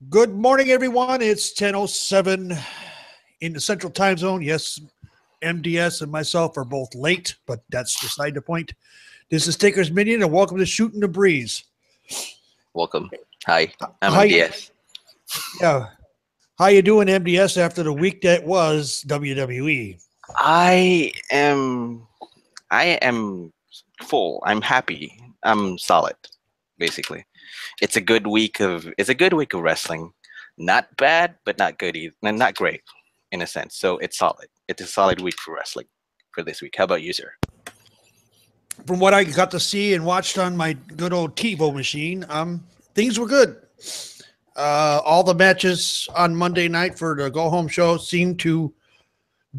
Good morning, everyone. It's 10:07 in the Central Time Zone. Yes, MDS and myself are both late, but that's beside the point. This is Taker's Minion, and welcome to Shootin' the Breeze. Welcome. Hi, I'm Hi, MDS. yeah. How you doing, MDS, after the week that was WWE? I am I am full. I'm happy. I'm solid, basically. It's a good week of wrestling. Not bad, but not good either. Not great in a sense. So it's solid. It's a solid week for wrestling for this week. How about you, sir? From what I got to see and watched on my good old TiVo machine, things were good. All the matches on Monday night for the go home show seemed to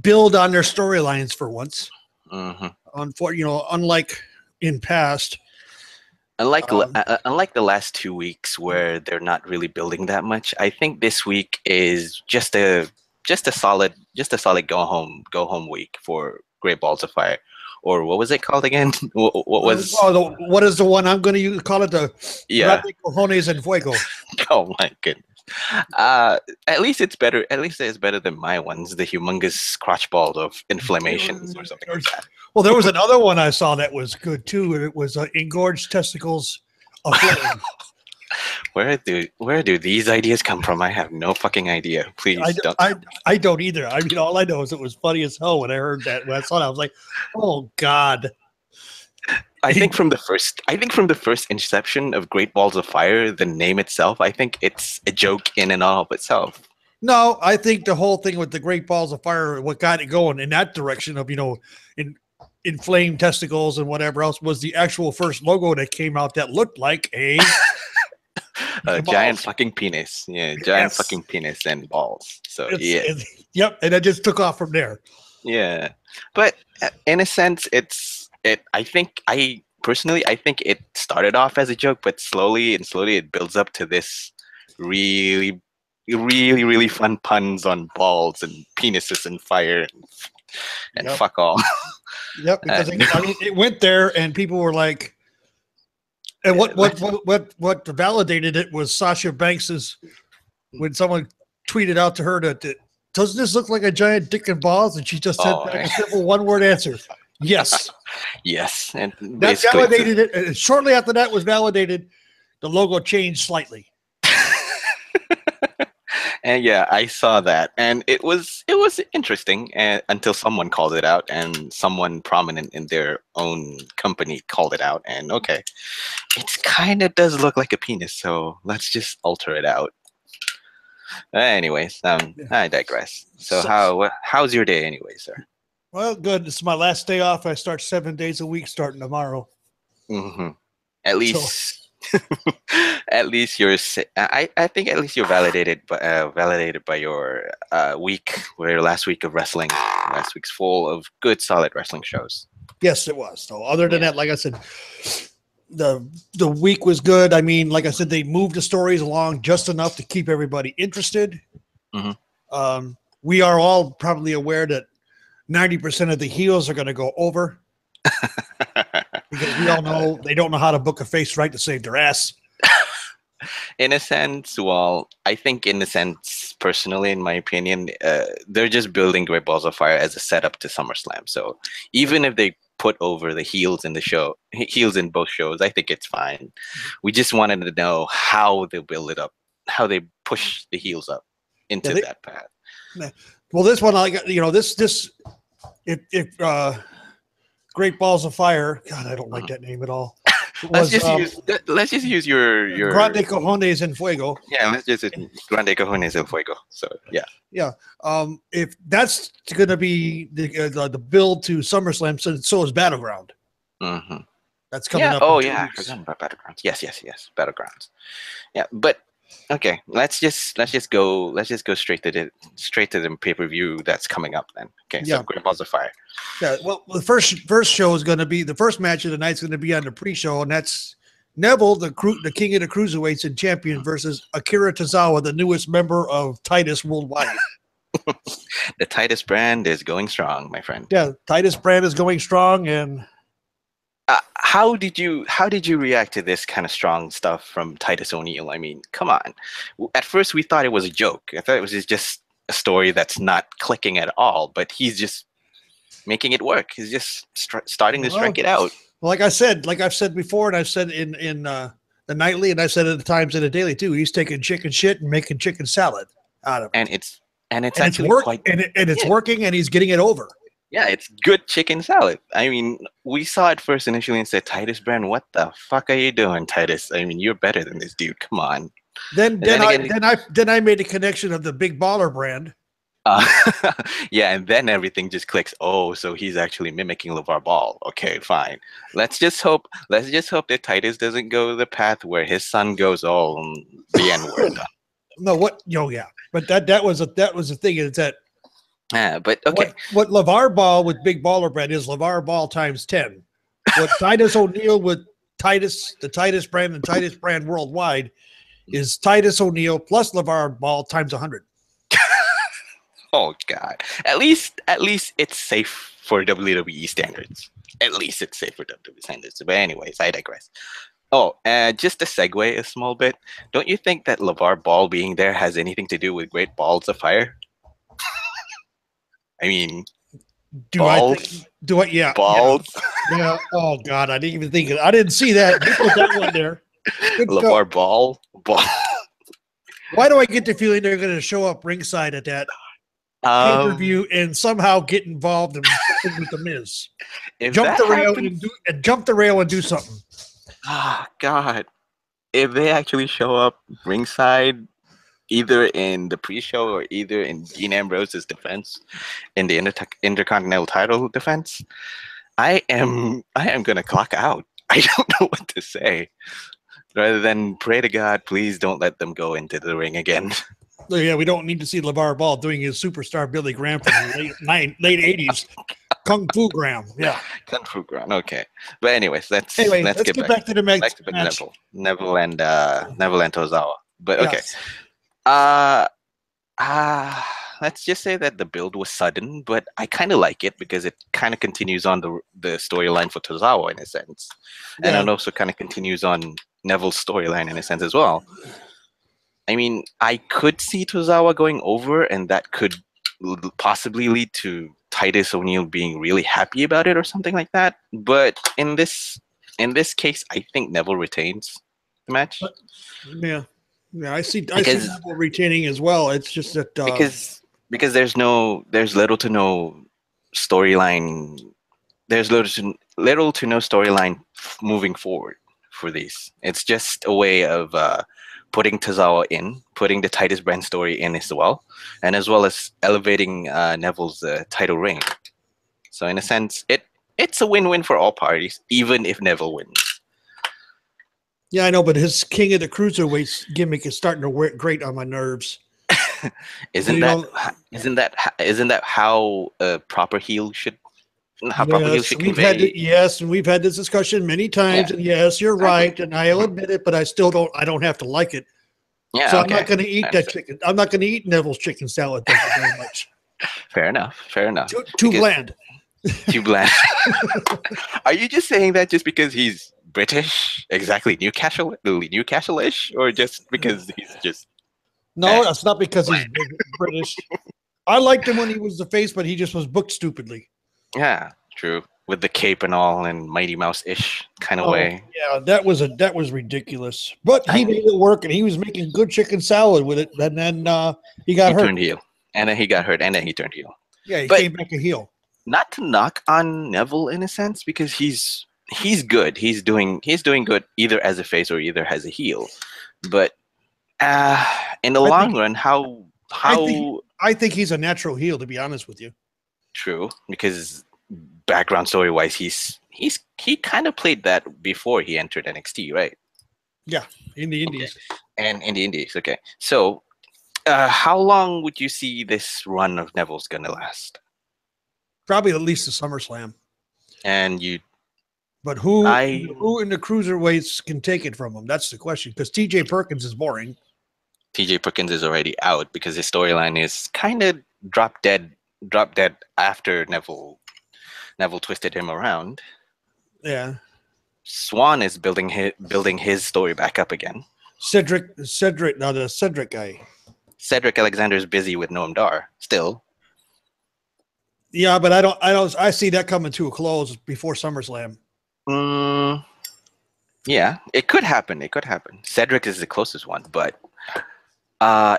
build on their storylines for once. hmm Unlike in past. Unlike the last 2 weeks where they're not really building that much, I think this week is just a solid go home week for Great Balls of Fire, or what was it called again? What was What is the one I'm going to use? Call it the yeah? Grande Cojones and Fuego. Oh my goodness. At least it's better. At least it's better than my ones, the humongous crotch ball of inflammations or something like that. Well, there was another one I saw that was good too. And it was engorged testicles aflame. Where do these ideas come from? I have no fucking idea. I, Please don't. I don't either. I mean, all I know is it was funny as hell when I heard that. When I saw that, I was like, oh, God. I think from the first inception of Great Balls of Fire, the name itself, I think it's a joke in and of itself. No, I think the whole thing with the Great Balls of Fire, what got it going in that direction of, inflamed testicles and whatever else was the actual first logo that came out that looked like a Giant fucking penis. Yeah, giant fucking penis and balls. So yeah, yep, and it just took off from there. yeah. But in a sense, I think it started off as a joke, but slowly and slowly it builds up to this really, really, really fun puns on balls and penises and fire and Yep. fuck all. Yep, because it went there, and people were like, and what validated it was Sasha Banks's when someone tweeted out to her that doesn't this look like a giant dick and balls, and she just said Oh, back a simple one-word answer, yes. yes, and That basically, validated it, and shortly after that was validated, the logo changed slightly. and yeah, I saw that, and it was interesting, until someone called it out, and someone prominent in their own company called it out, and okay, it kind of does look like a penis, so let's just alter it out. Anyways, I digress. So how's your day, anyway, sir? Well, good. This is my last day off. I start 7 days a week starting tomorrow. hmm At least, at least I think at least you're validated by your your last week of wrestling. Last week's full of good, solid wrestling shows. Yes, it was. So other than Yeah. that, like I said, the week was good. I mean, like I said, they moved the stories along just enough to keep everybody interested. Mhm. We are all probably aware that 90% of the heels are going to go over because we all know they don't know how to book a face right to save their ass. In a sense, well, I think in a sense, personally, in my opinion, they're just building Great Balls of Fire as a setup to SummerSlam. So even if they put over the heels in the show, heels in both shows, I think it's fine. We just wanted to know how they build it up, how they push the heels up into that path. Well, this one, this if Great Balls of Fire. God, I don't like that name at all. Let's just use your Grande Cojones and Fuego. yeah. Let's just Grande Cojones el Fuego. So yeah. Yeah. If that's going to be the build to SummerSlam, so is Battleground. hmm That's coming up. Oh in 2 yeah, I weeks. forgot about Battlegrounds. Yes, Battlegrounds. Yeah, but okay, let's just go straight to the pay-per-view that's coming up then. Okay, so Yeah. Great Balls of Fire. Yeah. Well, the first show is going to be the first match of the night is going to be on the pre-show, and that's Neville, the king of the cruiserweights and champion, versus Akira Tozawa, the newest member of Titus Worldwide. The Titus brand is going strong, my friend. Yeah, Titus brand is going strong, and how did you react to this kind of strong stuff from Titus O'Neil? I mean, come on. At first, we thought it was a joke. I thought it was just a story that's not clicking at all. But he's just making it work. He's just starting to strike it out. Like I've said before, and I've said in the nightly, and I've said at the times in the daily too. He's taking chicken shit and making chicken salad out of it, And it's and actually quite it's working, and he's getting it over. yeah, it's good chicken salad. I mean, we saw it first initially and said, Titus Brand, what the fuck are you doing, Titus? I mean, you're better than this dude. Come on. Then I made a connection of the Big Baller brand. Uh, yeah, and then everything just clicks. Oh, so he's actually mimicking LeVar Ball. Okay, fine. Let's just hope that Titus doesn't go the path where his son goes, oh, the N word. No, what? Yeah, but that was a thing. Is that but okay. What LeVar Ball with Big Baller brand is LeVar Ball times 10. What Titus O'Neil with the Titus brand and Titus brand worldwide is Titus O'Neil plus LeVar Ball times 100. Oh God! At least it's safe for WWE standards. At least it's safe for WWE standards. But anyways, I digress. Oh, just to segue a small bit, don't you think that LeVar Ball being there has anything to do with Great Balls of Fire? I mean, balls. Yeah. Balls. Yeah. Oh God, I didn't even think I didn't see that. You put that one there. LeVar Ball. Why do I get the feeling they're going to show up ringside at that pay-per-view and somehow get involved with the Miz? Jump the rail and do something. Ah, God. If they actually show up ringside, either in the pre-show or either in Dean Ambrose's defense, in the Intercontinental title defense, I am gonna clock out. I don't know what to say. Rather than pray to God, please don't let them go into the ring again. Yeah, we don't need to see LeVar Ball doing his superstar Billy Graham from the late 80s. Kung Fu Graham. Yeah. Kung Fu Graham. Okay. But anyways, let's get back to the match. Neville and Tozawa. But okay. Yes. Let's just say that the build was sudden, but I kind of like it because it kind of continues on the storyline for Tozawa in a sense. And it also kind of continues on Neville's storyline in a sense as well. I mean, I could see Tozawa going over, and that could possibly lead to Titus O'Neil being really happy about it or something like that. But in this case, I think Neville retains the match. Yeah, I see Neville retaining as well. It's just that because there's little to no storyline. There's little to no storyline moving forward for these. It's just a way of putting Tozawa in, putting the Titus brand story in as well as elevating Neville's title reign. So in a sense, it's a win-win for all parties, even if Neville wins. Yeah, I know, but his King of the Cruiserweights gimmick is starting to grate on my nerves. Isn't that how a proper heel should? And we've had this discussion many times. Yeah. And yes, you're right, and I'll admit it, but I don't have to like it. Yeah, so I'm not going to eat that chicken. I'm not going to eat Neville's chicken salad. Thank you very much. Fair enough. Too bland. Too bland. Are you just saying that just because he's British? Exactly, Newcastle-ish, or just because he's just? No, that's not because he's British. I liked him when he was the face, but he just was booked stupidly. Yeah, true. With the cape and all, and Mighty Mouse-ish kind of way. Yeah, that was ridiculous. But he made it work, and he was making good chicken salad with it. And then he turned heel, and then he got hurt, and then he turned heel. Yeah, he came back a heel. Not to knock on Neville in a sense, because he's good. He's doing good either as a face or either as a heel. But in the long run, I think he's a natural heel, to be honest with you. True, because background story wise, he kind of played that before he entered NXT, right? Yeah, in the Indies. Okay. And in the Indies, okay. So, how long would you see this run of Neville's gonna last? Probably at least the SummerSlam. But who in the cruiserweights can take it from him? That's the question. Because T.J. Perkins is boring. T.J. Perkins is already out because his storyline is kind of drop dead after Neville twisted him around. Yeah. Swan is building his story back up again. Cedric, no, the Cedric guy. Cedric Alexander is busy with Noam Dar still. Yeah, but I see that coming to a close before SummerSlam. Yeah, it could happen. It could happen. Cedric is the closest one, but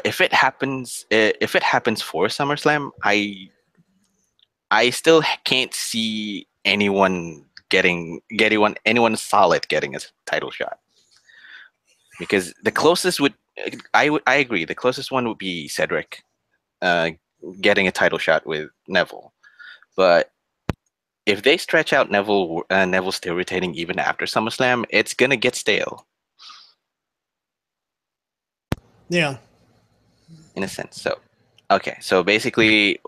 if it happens for SummerSlam, I still can't see anyone anyone solid getting a title shot, because the closest would I agree, the closest one would be Cedric getting a title shot with Neville, but if they stretch out Neville still retaining even after SummerSlam, it's gonna get stale. Yeah, in a sense. So, okay, so basically,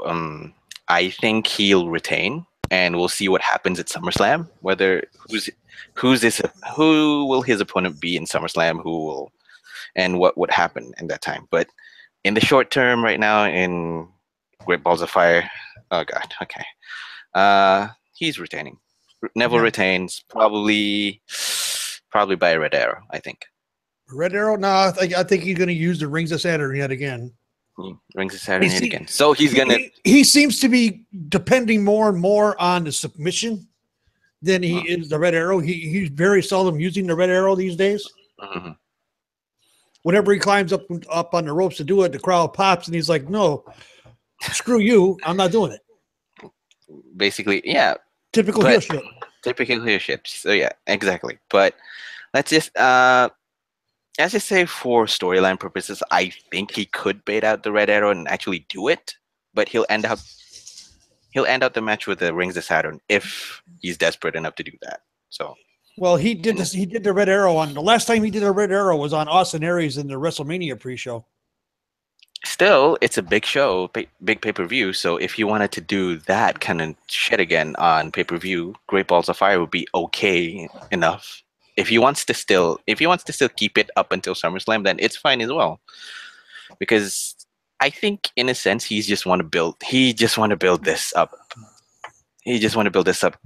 I think he'll retain, and we'll see what happens at SummerSlam. Whether who will his opponent be in SummerSlam? And what would happen in that time? But in the short term, right now in Great Balls of Fire, oh god, okay, he's retaining. Neville retains, probably by a red arrow, I think. Red Arrow? No, I think he's going to use the Rings of Saturn yet again. Rings of Saturn yet again. So he's going to... He seems to be depending more and more on the submission than he is the Red Arrow. He's very seldom using the Red Arrow these days. Mm-hmm. Whenever he climbs up on the ropes to do it, the crowd pops, and he's like, no, screw you. I'm not doing it. Basically, yeah. Typical heel shit. Typical heel shit. So, yeah, exactly. But let's just... as I say, for storyline purposes, I think he could bait out the Red Arrow and actually do it, but he'll end out the match with the Rings of Saturn if he's desperate enough to do that. So, well, he did this. He did the Red Arrow on the last time he did a Red Arrow was on Austin Aries in the WrestleMania pre-show. Still, it's a big show, big pay-per-view. So if you wanted to do that kind of shit again on pay-per-view, Great Balls of Fire would be okay enough. If he wants to still keep it up until SummerSlam, then it's fine as well. Because I think, in a sense, he just want to build this up. He just want to build this up,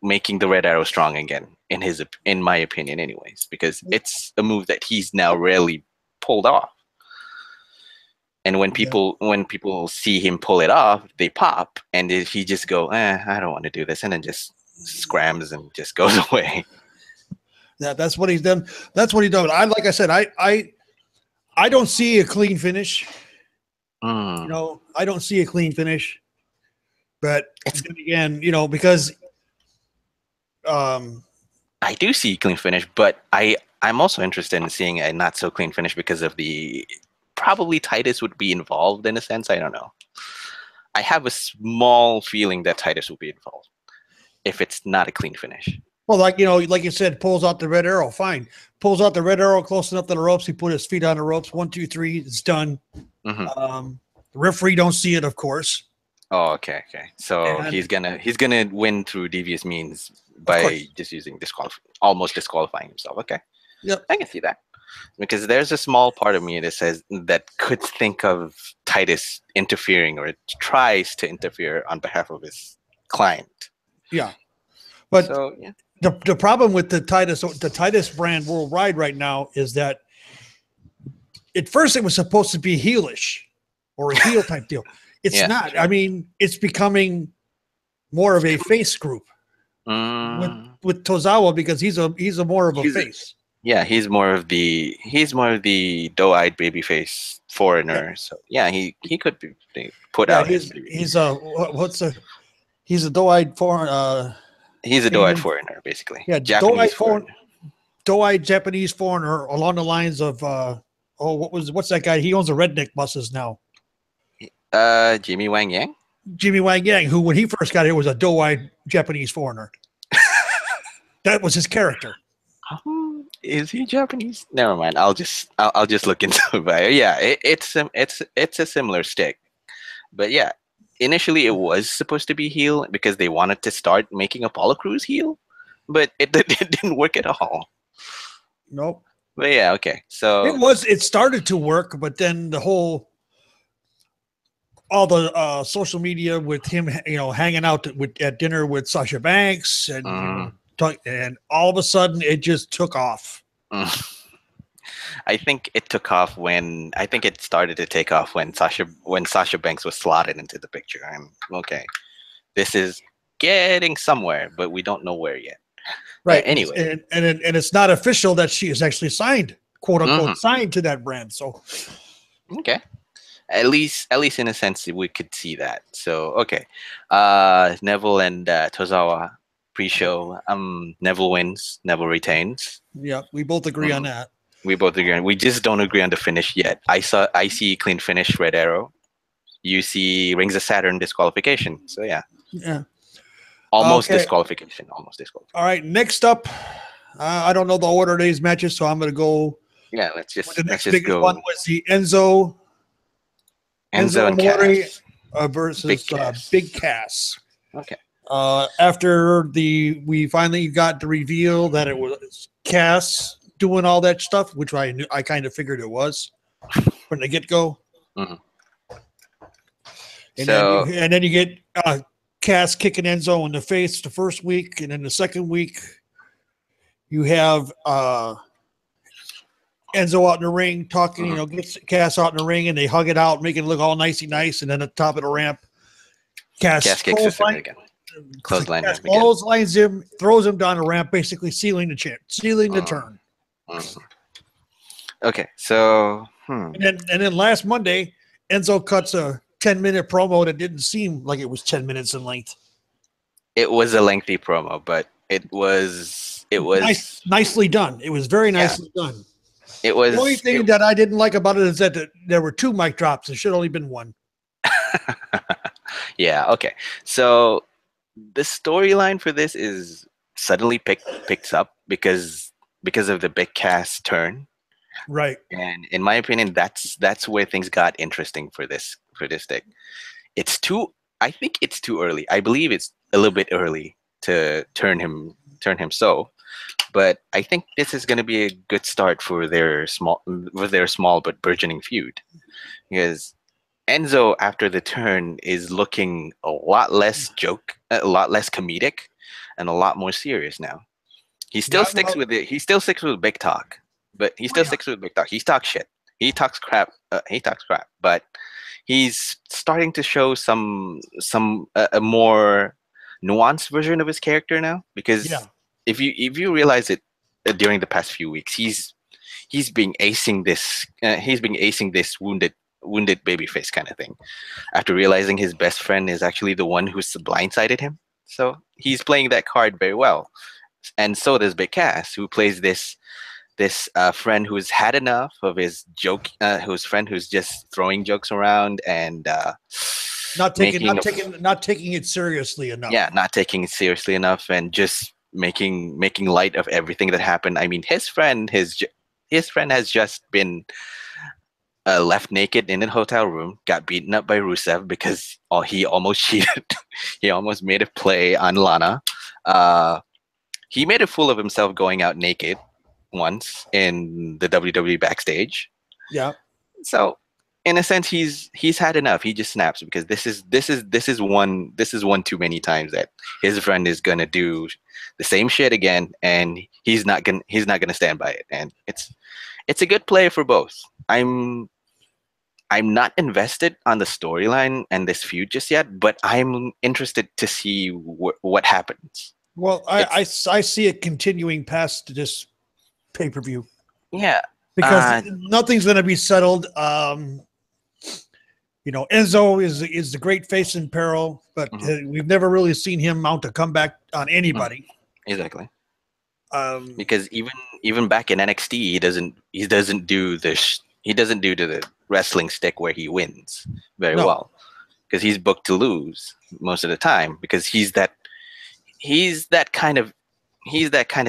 making the Red Arrow strong again. In my opinion, anyways, because it's a move that he's now rarely pulled off. And when people see him pull it off, they pop, and if he just go, I don't want to do this, and then just scrams and just goes away. Yeah, that's what he's done. That's what he done. Like I said, I don't see a clean finish. You know, I don't see a clean finish. But again, you know, because I do see clean finish, but I'm also interested in seeing a not so clean finish because of probably Titus would be involved in a sense. I don't know. I have a small feeling that Titus will be involved if it's not a clean finish. Well, like you said, pulls out the Red Arrow. Fine. Pulls out the Red Arrow close enough to the ropes. He put his feet on the ropes. 1, 2, 3. It's done. Mm-hmm. The referee don't see it, of course. Oh, okay. So he's gonna win through devious means by just using almost disqualifying himself. Okay. Yep. I can see that, because there's a small part of me that could think of Titus interfering, or tries to interfere on behalf of his client. Yeah. But so, yeah. The problem with the Titus brand worldwide right now is that at first it was supposed to be heelish or a heel type deal. It's not. I mean, it's becoming more of a face group with Tozawa, because he's a more of a face. He's more of the doe-eyed babyface foreigner. Yeah. So yeah, he could be put out. He's a doe-eyed foreign. He's a doe-eyed foreigner, basically. Yeah, doe-eyed Japanese foreigner, along the lines of what's that guy? He owns the redneck buses now. Jimmy Wang Yang. Jimmy Wang Yang, who when he first got here was a doe-eyed Japanese foreigner. That was his character. Is he Japanese? Never mind. I'll just look into it. But yeah, it's a similar stick. But yeah, initially it was supposed to be heel because they wanted to start making Apollo Crews heel, but it didn't work at all. Nope. But yeah, okay. So it started to work, but then all the social media with him, hanging out at dinner with Sasha Banks and And all of a sudden, it just took off. I think it took off I think it started to take off when Sasha Banks was slotted into the picture. And okay, this is getting somewhere, but we don't know where yet. Right. Anyway, and it's not official that she is actually signed, quote unquote, signed to that brand. So okay, at least in a sense we could see that. So okay, Neville and Tozawa pre-show. Neville wins. Neville retains. Yeah, we both agree on that. We both agree. We just don't agree on the finish yet. I see clean finish, red arrow. You see Rings of Saturn disqualification. So yeah. Almost disqualification. All right. Next up, I don't know the order of these matches, so I'm going to go. Yeah, let's just biggest go. One was the Enzo and Amore versus Big Cass. Okay. After we finally got the reveal that it was Cass doing all that stuff, which I kind of figured it was from the get-go. Mm-hmm. And then you get Cass kicking Enzo in the face the first week, and then the second week you have Enzo out in the ring talking, gets Cass out in the ring, and they hug it out, making it look all nicey nice, and then at the top of the ramp, Cass kicks him again. Clotheslines him, throws him down the ramp, basically sealing the turn. Mm-hmm. Okay, so and then last Monday, Enzo cuts a 10-minute promo that didn't seem like it was 10 minutes in length. It was a lengthy promo, but it was nicely done. It was very nicely done. It was the only thing that I didn't like about it is that there were 2 mic drops. There should only been 1. Yeah. Okay. So the storyline for this is suddenly picks up because of the Big Cass turn. Right. And in my opinion, that's where things got interesting for this stick. I think it's too early. I believe it's a little bit early to turn him so. But I think this is going to be a good start for their small but burgeoning feud, because Enzo after the turn is looking a lot less comedic, and a lot more serious now. He still sticks with it. He still sticks with big talk, but he still sticks with big talk. He talks shit. He talks crap. But he's starting to show a more nuanced version of his character now, because. Yeah. If you realize it during the past few weeks, he's been acing this wounded babyface kind of thing, after realizing his best friend is actually the one who's blindsided him. So he's playing that card very well, and so does Big Cass, who plays this friend who's had enough of his joke, who's just throwing jokes around and not taking it seriously enough. Yeah, not taking it seriously enough, and just making light of everything that happened. I mean, his friend has just been left naked in a hotel room, got beaten up by Rusev because he almost cheated. He almost made a play on Lana. He made a fool of himself going out naked once in the WWE backstage. Yeah. So in a sense, he's had enough. He just snaps because this is one too many times that his friend is gonna do the same shit again, and he's not gonna stand by it. And it's a good play for both. I'm not invested on the storyline and this feud just yet, but I'm interested to see what happens. Well, I see it continuing past this pay-per-view. Yeah, because nothing's gonna be settled. Enzo is the great face in peril, but we've never really seen him mount a comeback on anybody. Exactly. Because even back in NXT, he doesn't do the wrestling stick where he wins very well, because he's booked to lose most of the time, because he's that kind of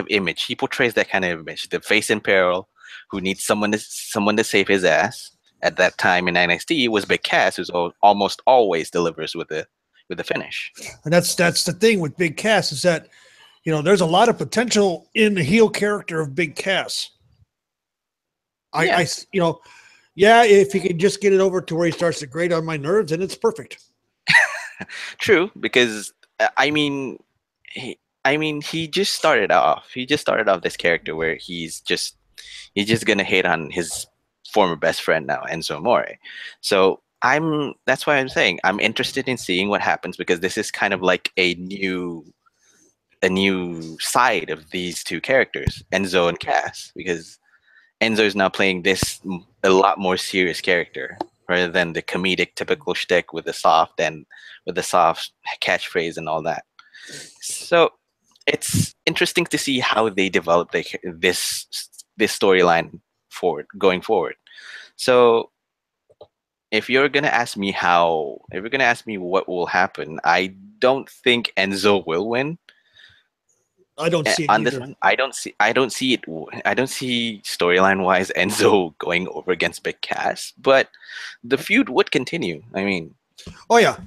image. He portrays that kind of image, the face in peril who needs someone to save his ass. At that time in NXT, was Big Cass, who's almost always delivers with the finish. And that's the thing with Big Cass, is that there's a lot of potential in the heel character of Big Cass. If he can just get it over to where he starts to grate on my nerves, then it's perfect. True, because I mean, I mean, he just started off. He just started off this character where he's just gonna hate on his former best friend now, Enzo Amore. So that's why I'm saying I'm interested in seeing what happens, because this is kind of like a new side of these two characters, Enzo and Cass, because Enzo is now playing a lot more serious character rather than the comedic typical shtick with the soft catchphrase and all that. So it's interesting to see how they develop this storyline going forward. So if you're gonna ask me what will happen, I don't think Enzo will win. I don't see it On this either. one, I don't see storyline wise Enzo going over against Big Cass, but the feud would continue. I mean, Oh yeah,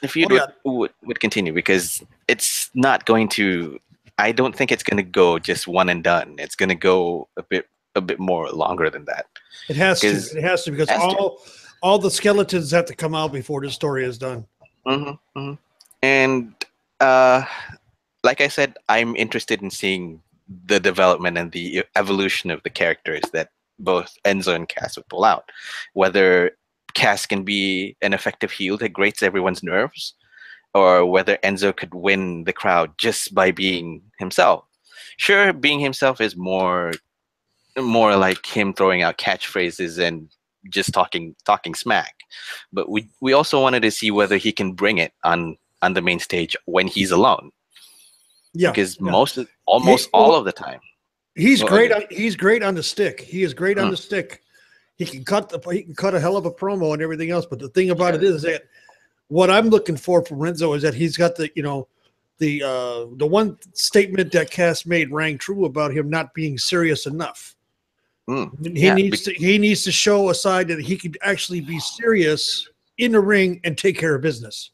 the feud oh yeah. would continue, because it's not going to. I don't think it's going to go just one and done. It's going to go a bit more longer than that. It has to. Because It has to because has to. all the skeletons have to come out before the story is done. And uh, like I said, I'm interested in seeing the development and the evolution of the characters that both Enzo and Cass would pull out. Whether Cass can be an effective heel that grates everyone's nerves, or whether Enzo could win the crowd just by being himself. Sure, being himself is more like him throwing out catchphrases and just talking smack. But we also wanted to see whether he can bring it on the main stage when he's alone, Yeah, because yeah. almost all Well, of the time. he's Well, great. He's great on the stick. He is great on mm, the stick. He can cut a hell of a promo and everything else. But the thing about it yeah, is that what I'm looking for from Renzo is that he's got the one statement that Cass made rang true about him not being serious enough. He yeah, needs to show a side that he could actually be serious in the ring and take care of business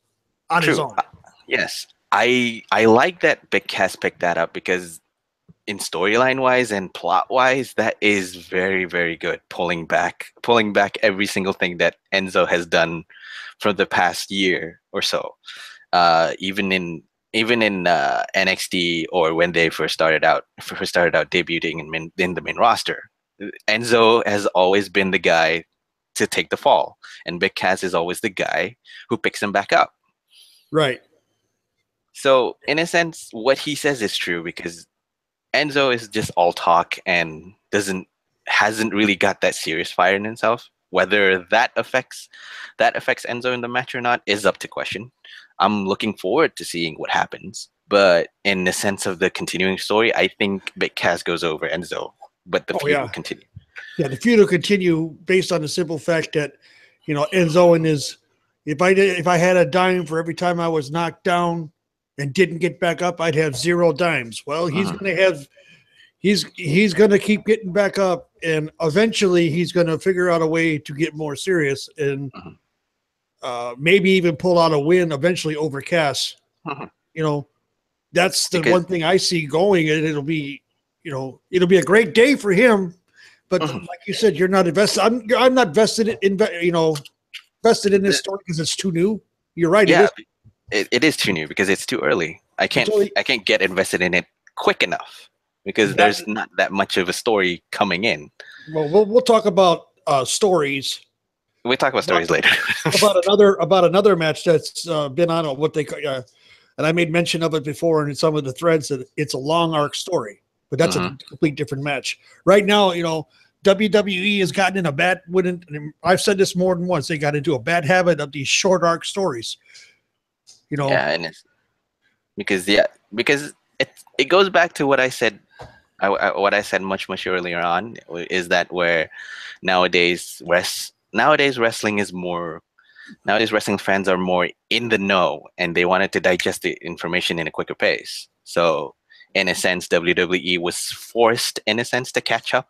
on his true. own. Yes, I like that Big Cass picked that up, because in storyline wise and plot wise, that is very, very good. Pulling back every single thing that Enzo has done for the past year or so. Even in NXT, or when they first started out debuting in the main roster, Enzo has always been the guy to take the fall, and Big Cass is always the guy who picks him back up. Right. So in a sense, what he says is true, because Enzo is just all talk and hasn't really got that serious fire in himself. Whether that affects Enzo in the match or not is up to question. I'm looking forward to seeing what happens. But in the sense of the continuing story, I think Big Cass goes over Enzo, but the Oh feud will yeah. continue. Yeah, the feud will continue based on the simple fact that, Enzo and his if I had a dime for every time I was knocked down and didn't get back up, I'd have 0 dimes. Well, he's Mhm, gonna have he's gonna keep getting back up, and eventually he's gonna figure out a way to get more serious and mhm, maybe even pull out a win eventually over Cass. mhm. You know, that's the Because one thing I see going, and it'll be a great day for him. But mhm, like you said, you're not invested. I'm not vested vested in this the- story because it's too new. You're right. It yeah, is. it is too new, because it's too early. I It's can't only I can't get invested in it quick enough, because that. there's not that much of a story coming in. Well, we'll talk about stories We'll talk about about stories later. another match that's been on what they and I made mention of it before in some of the threads that it's a long arc story, but that's a Hmm. complete different match. Right now, WWE has gotten in a bad. I've said this more than once. They got into a bad habit of these short arc stories. You know, Yeah, and it's because it goes back to what I said. What I said much earlier on is that where nowadays wrestling is more. Nowadays, wrestling fans are more in the know, and they wanted to digest the information in a quicker pace. So, in a sense, WWE was forced, in a sense, to catch up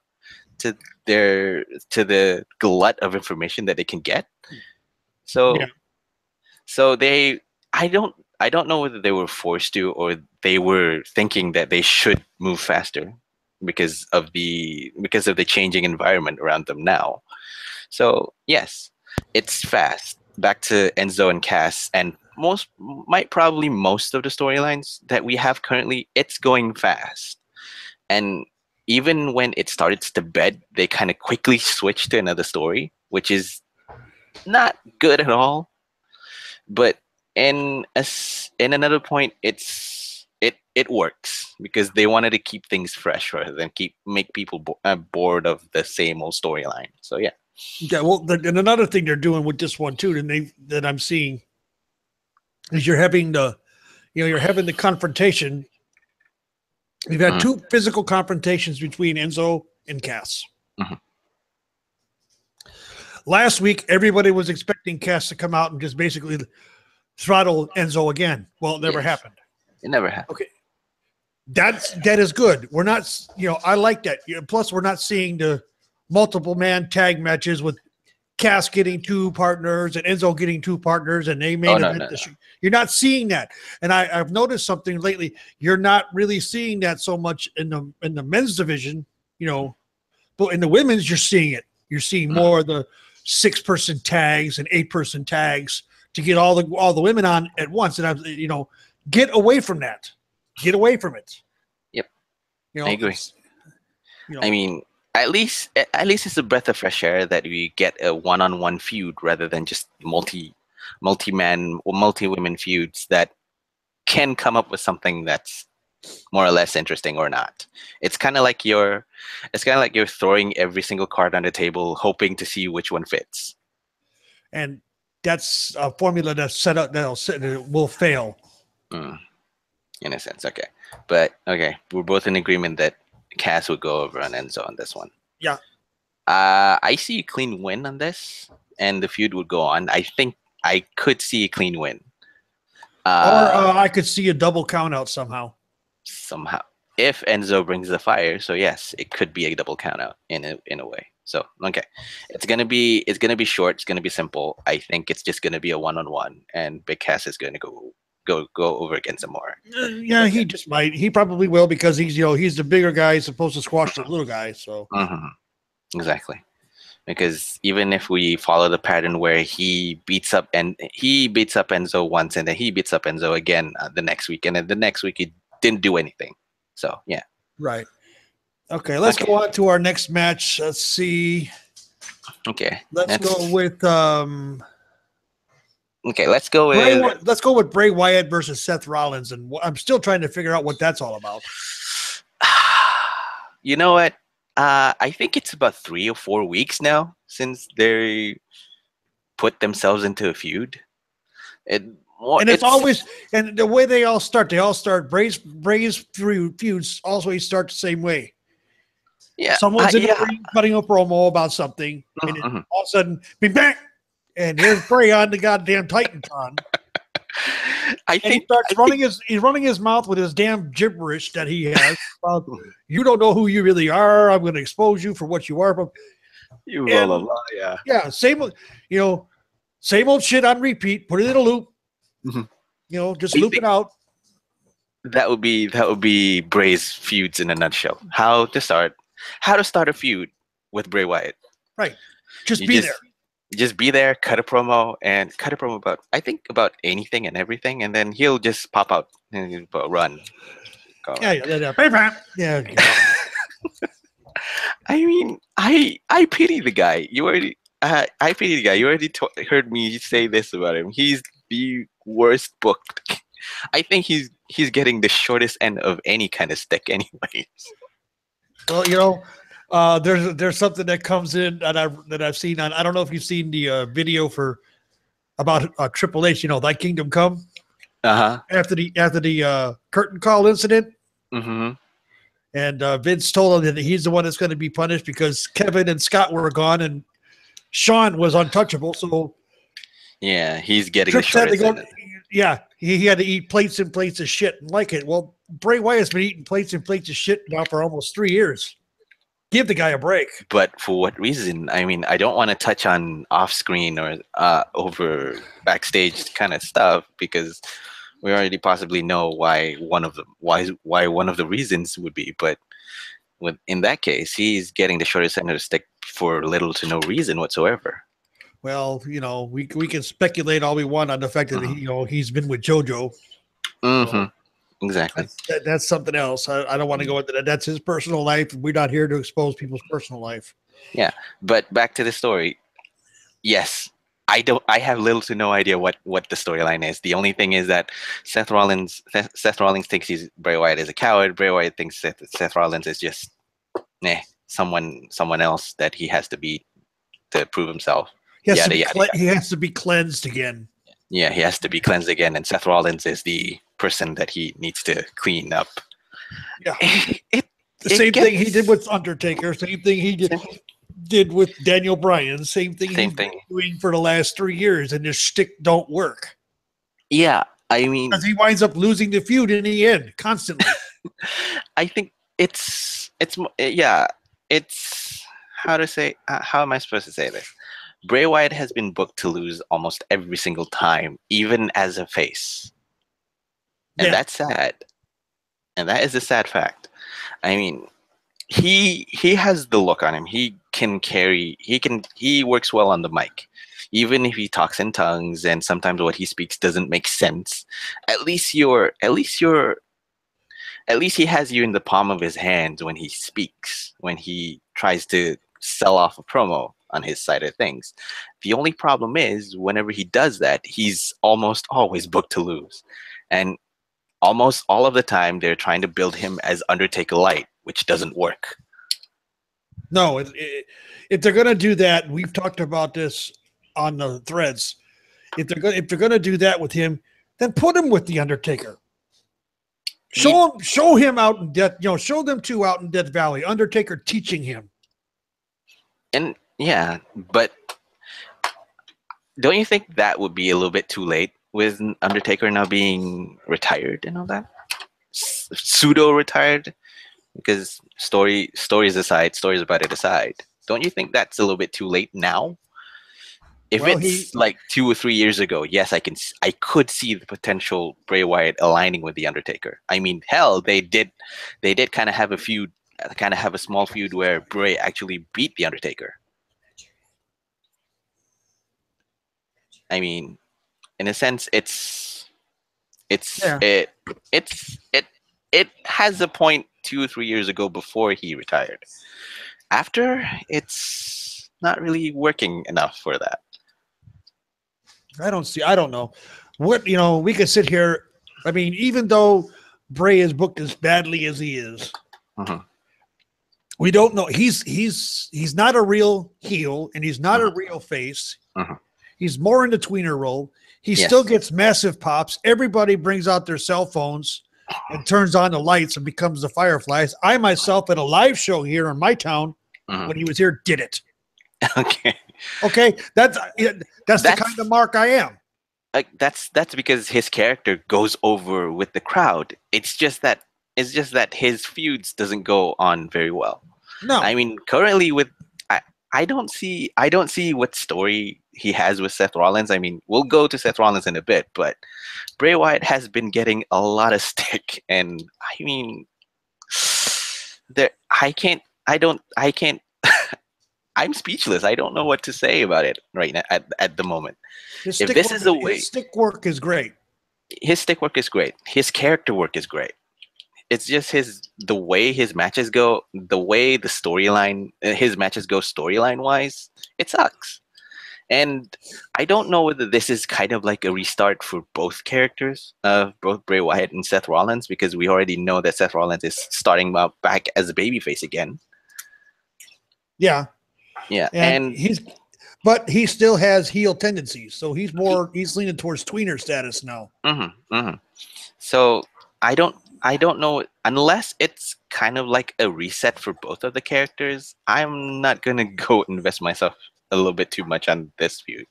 to to the glut of information that they can get. yeah. So, so they, I don't know whether they were forced to, or they were thinking that they should move faster because of the changing environment around them now. So yes, it's fast. Back to Enzo and Cass, and most of the storylines that we have currently, it's going fast. And even when it starts to bed, they kind of quickly switch to another story, which is not good at all. But in another point, it works because they wanted to keep things fresh rather than make people bored of the same old storyline. So yeah. Yeah, well, and another thing they're doing with this one too, that I'm seeing is you're having the confrontation. You've had two physical confrontations between Enzo and Cass. Mhm. Last week, everybody was expecting Cass to come out and just basically throttle Enzo again. Well, it never happened. It never happened. Okay. That is good. We're not, I like that. Plus, we're not seeing the multiple man tag matches with Cass getting two partners and Enzo getting two partners, and they made it. You're not seeing that. And I've noticed something lately. You're not really seeing that so much in the men's division, but in the women's, you're seeing it. You're seeing more of the 6-person tags and 8-person tags to get all the women on at once. And get away from that. Get away from it. Yep. I agree. I mean, at least it's a breath of fresh air that we get a one-on-one feud rather than just multi-man or multi-women feuds that can come up with something that's more or less interesting or not. It's kind of like you're throwing every single card on the table, hoping to see which one fits. And that's a formula that's set up that will fail. In a sense, okay. But okay, we're both in agreement that Cass would go over on Enzo on this one. Yeah. I see a clean win on this, and the feud would go on. I think I could see a clean win. Or I could see a double count out somehow. If Enzo brings the fire, so yes, it could be a double count out in a way. So okay, it's gonna be short. It's gonna be simple. I think it's just gonna be a one-on-one, and Big Cass is gonna go over against him more. Yeah, he just might. He probably will because he's the bigger guy. He's supposed to squash the little guy. So exactly, because even if we follow the pattern where he beats up Enzo once, and then he beats up Enzo again the next week, and then the next week he didn't do anything. So yeah. Right. Okay, let's go on to our next match. Let's see. Okay. Let's go with Okay, let's go with Bray Wyatt versus Seth Rollins, and I'm still trying to figure out what that's all about. You know what? I think it's about 3 or 4 weeks now since they put themselves into a feud. It's always, and the way they all start Bray's feuds also start the same way. Yeah, someone's in the ring cutting a promo about something, and then all of a sudden, bing bang, and here's Bray on the goddamn Titantron. He's running his mouth with his damn gibberish that he has. You don't know who you really are. I'm going to expose you for what you are. Yeah, same old shit on repeat. Put it in a loop. Just loop it out. That would be Bray's feuds in a nutshell. How to start a feud with Bray Wyatt. Right. Just be there, cut a promo about anything and everything, and then he'll just pop out and run. Yeah. I mean, I pity the guy. I pity the guy. You already heard me say this about him. He's the worst booked. I think he's getting the shortest end of any kind of stick, anyways. Well, there's something that comes in that I've seen on. I don't know if you've seen the video about Triple H. Thy Kingdom Come. After the curtain call incident. And Vince told him that he's the one that's going to be punished because Kevin and Scott were gone and Shawn was untouchable. So yeah, he's getting the shortest end. Yeah, he had to eat plates and plates of shit and like it. Well, Bray Wyatt's been eating plates and plates of shit now for almost 3 years. Give the guy a break. But for what reason? I mean, I don't want to touch on off-screen or over backstage kind of stuff because we already possibly know why one of the reasons would be. But in that case, he's getting the shortest end of the stick for little to no reason whatsoever. Well, we can speculate all we want on the fact that Mhm. he's been with JoJo. Hmm. So Exactly. that's something else. I don't want to Mm. go into that. That's his personal life. We're not here to expose people's personal life. Yeah, but back to the story. Yes, I have little to no idea what the storyline is. The only thing is that Seth Rollins thinks Bray Wyatt is a coward. Bray Wyatt thinks Seth Rollins is just someone else that he has to beat to prove himself. Yada yada yada. He has to be cleansed again. Yeah, he has to be cleansed again, and Seth Rollins is the person that he needs to clean up. Yeah. It The it same thing he did gets with Undertaker. Same thing he did with Daniel Bryan. Same thing same he's been thing. doing for the last 3 years, and his shtick don't work Yeah, I mean, because he winds up losing the feud in the end constantly. I think yeah, it's how to say how am I supposed to say this? Bray Wyatt has been booked to lose almost every single time, even as a face, and Yeah. that's sad. And that is a sad fact. I mean, he has the look on him. He can carry. He works well on the mic, even if he talks in tongues and sometimes what he speaks doesn't make sense. At least at least he has you in the palm of his hand when he speaks, when he tries to sell off a promo on his side of things. The only problem is whenever he does that, he's almost always booked to lose. And almost all of the time they're trying to build him as Undertaker light, which doesn't work. No, if they're gonna do that, we've talked about this on the threads. If they're gonna do that with him, then put him with the Undertaker. Show him out in Death. Show them two out in Death Valley. Undertaker teaching him. And yeah, but don't you think that would be a little bit too late with Undertaker now being retired and all that? Pseudo retired? Because stories aside, stories about it aside. Don't you think that's a little bit too late now? If Well, it's like 2 or 3 years ago, yes, I could see the potential Bray Wyatt aligning with the Undertaker. I mean, hell, they did kind of have a feud, kind of have a small feud where Bray actually beat the Undertaker. I mean, in a sense, it's yeah. it it has a point 2 or 3 years ago before he retired. After, it's not really working enough for that. I don't know. We could sit here. I mean, even though Bray is booked as badly as he is, Mhm. we don't know. He's not a real heel and he's not a Mhm. real face. Mhm. He's more in the tweener role. He Yes. still gets massive pops. Everybody brings out their cell phones and turns on the lights and becomes the Fireflies. I myself at a live show here in my town Mhm. when he was here did it. Okay. Okay, that's the kind of That's mark I am. like that's because his character goes over with the crowd. It's just that his feuds doesn't go on very well. I No, mean, currently with I don't see what story he has with Seth Rollins. I mean, we'll go to Seth Rollins in a bit, but Bray Wyatt has been getting a lot of stick, and I mean, there I can't I'm speechless. I don't know what to say about it right now at the moment. If this is a his way, stick work is great. his stick work is great. His character work is great. It's just the way his matches go, the way the storyline his matches go storyline wise, it sucks. And I don't know whether this is kind of like a restart for both characters, both Bray Wyatt and Seth Rollins, because we already know that Seth Rollins is starting out back as a babyface again. Yeah, Yeah, and and but he still has heel tendencies, so he, he's leaning towards tweener status now. so I don't know unless it's kind of like a reset for both of the characters. I'm not gonna go invest myself a little bit too much on this feud.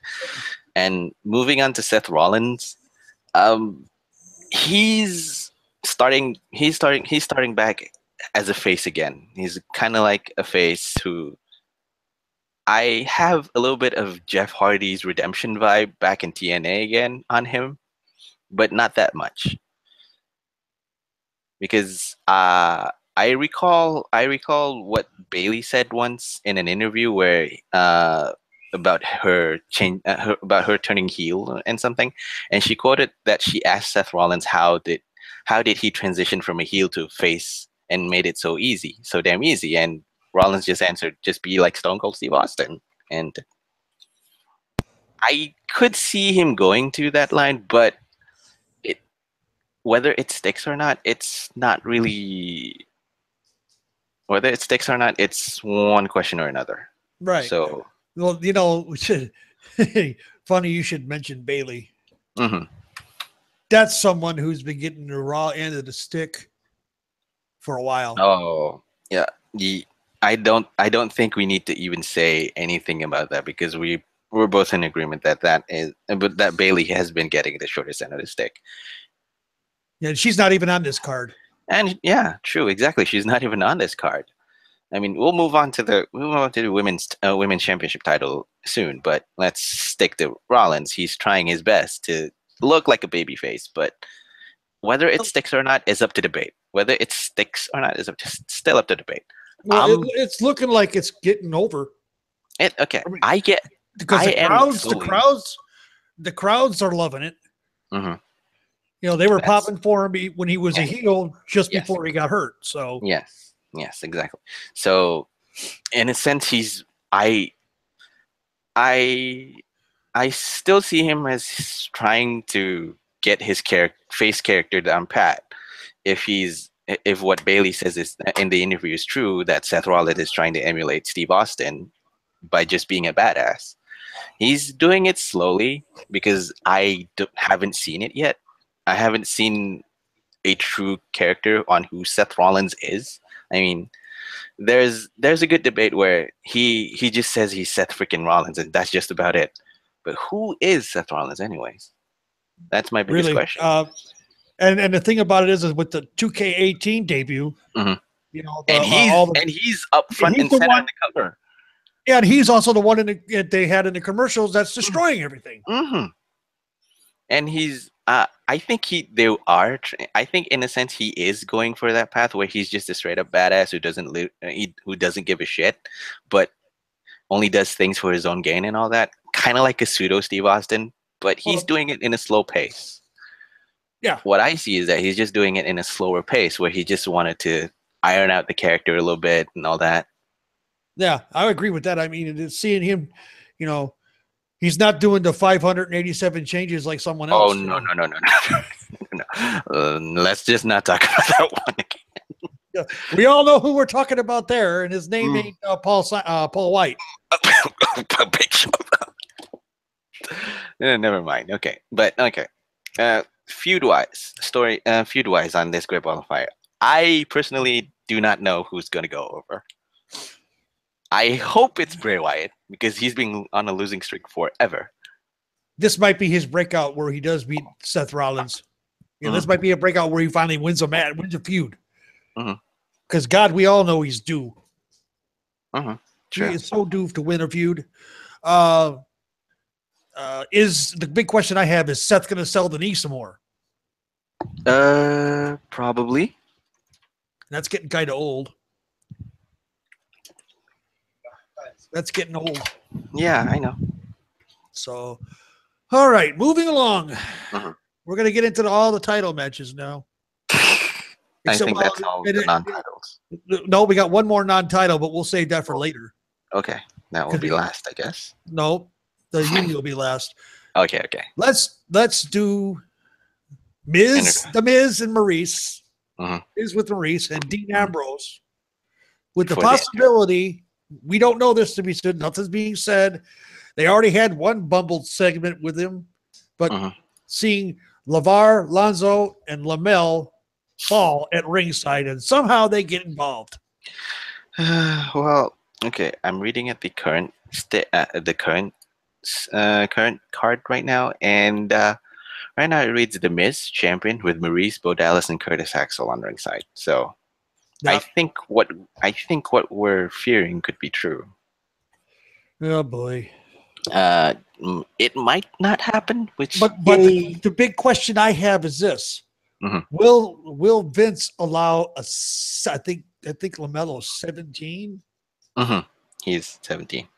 And moving on to Seth Rollins, um, he's starting back as a face again. He's kind of like a face who I have a little bit of Jeff Hardy's redemption vibe back in TNA again on him, but not that much because I recall what Bailey said once in an interview where about her change, about her turning heel and something, and she quoted that she asked Seth Rollins how did he transition from a heel to face and made it so easy, so damn easy, and Rollins just answered, just be like Stone Cold Steve Austin, and I could see him going to that line, but it whether it sticks or not, it's not really whether it sticks or not, it's one question or another. Right. So, Well, funny you should mention Bailey. mhm. That's someone who's been getting the raw end of the stick for a while. Oh, yeah. I don't think we need to even say anything about that because we're both in agreement but that Bailey has been getting the shortest end of the stick. Yeah, she's not even on this card. And yeah, true, exactly. She's not even on this card. I mean, we'll move on to the women's championship title soon, but let's stick to Rollins. He's trying his best to look like a babyface, but whether it sticks or not is up to debate. Whether it sticks or not is still up to debate. Well, it's looking like it's getting over. Okay, I mean, I get because I am the crowds are loving it. Mm-hmm. They were popping for him when he was a Yes. heel just Yes. before he got hurt. So Yes, exactly. So, in a sense, I I still see him as trying to get his face character down pat. If what Bailey says is in the interview is true, that Seth Rollins is trying to emulate Steve Austin by just being a badass. He's doing it slowly because haven't seen it yet. I haven't seen a true character on who Seth Rollins is. I mean, there's a good debate where he just says he's Seth freaking Rollins and that's just about it. But who is Seth Rollins anyways? That's my biggest really, question. and the thing about it is with the 2K18 debut, Mhm. and he's up front and the center one, on the cover. Yeah, and he's also the one they had in the commercials that's destroying everything. Mm-hmm. And he's I think I think in a sense he is going for that path where he's just a straight up badass who doesn't give a shit, but only does things for his own gain and all that. Kind of like a pseudo Steve Austin, but he's doing it in a slow pace. Yeah. What I see is that he's just doing it in a slower pace where he just wanted to iron out the character a little bit and all that. Yeah, I agree with that. I mean, seeing him, he's not doing the 587 changes like someone else. Oh, no. Let's just not talk about that one again. Yeah, we all know who we're talking about there, and his name ain't Paul White. Never mind. Okay, but okay. Feud-wise on this Great Ball of Fire, I personally do not know who's going to go over. I hope it's Bray Wyatt because he's been on a losing streak forever. This might be his breakout where he does beat Seth Rollins. This might be a breakout where he finally wins a feud. Because God, we all know he's due. Sure. He is so due to win a feud. Is the big question I have is Seth going to sell the knee some more? Probably. That's getting kind of old. That's getting old. Yeah, I know. So, all right, moving along. Mm-hmm. We're going to get into all the title matches now. I think that's all the non-titles. No, we got one more non-title, but we'll save that for later. Okay, that will be last, I guess. No, the Union will be last. Okay. Let's do The Miz and Maurice. Miz with Maurice and Dean Ambrose. With the possibility, we don't know this to be said, nothing's being said. They already had one bumbled segment with him, but seeing LeVar, Lonzo, and Lamel fall at ringside, and somehow they get involved. Well, okay, I'm reading at the current current card right now, and right now it reads The Miz champion with Maurice, Bo Dallas, and Curtis Axel on ringside. So I think what we're fearing could be true. Oh boy. It might not happen. But the big question I have is this: Will Vince allow I think LaMelo's 17? He's 17.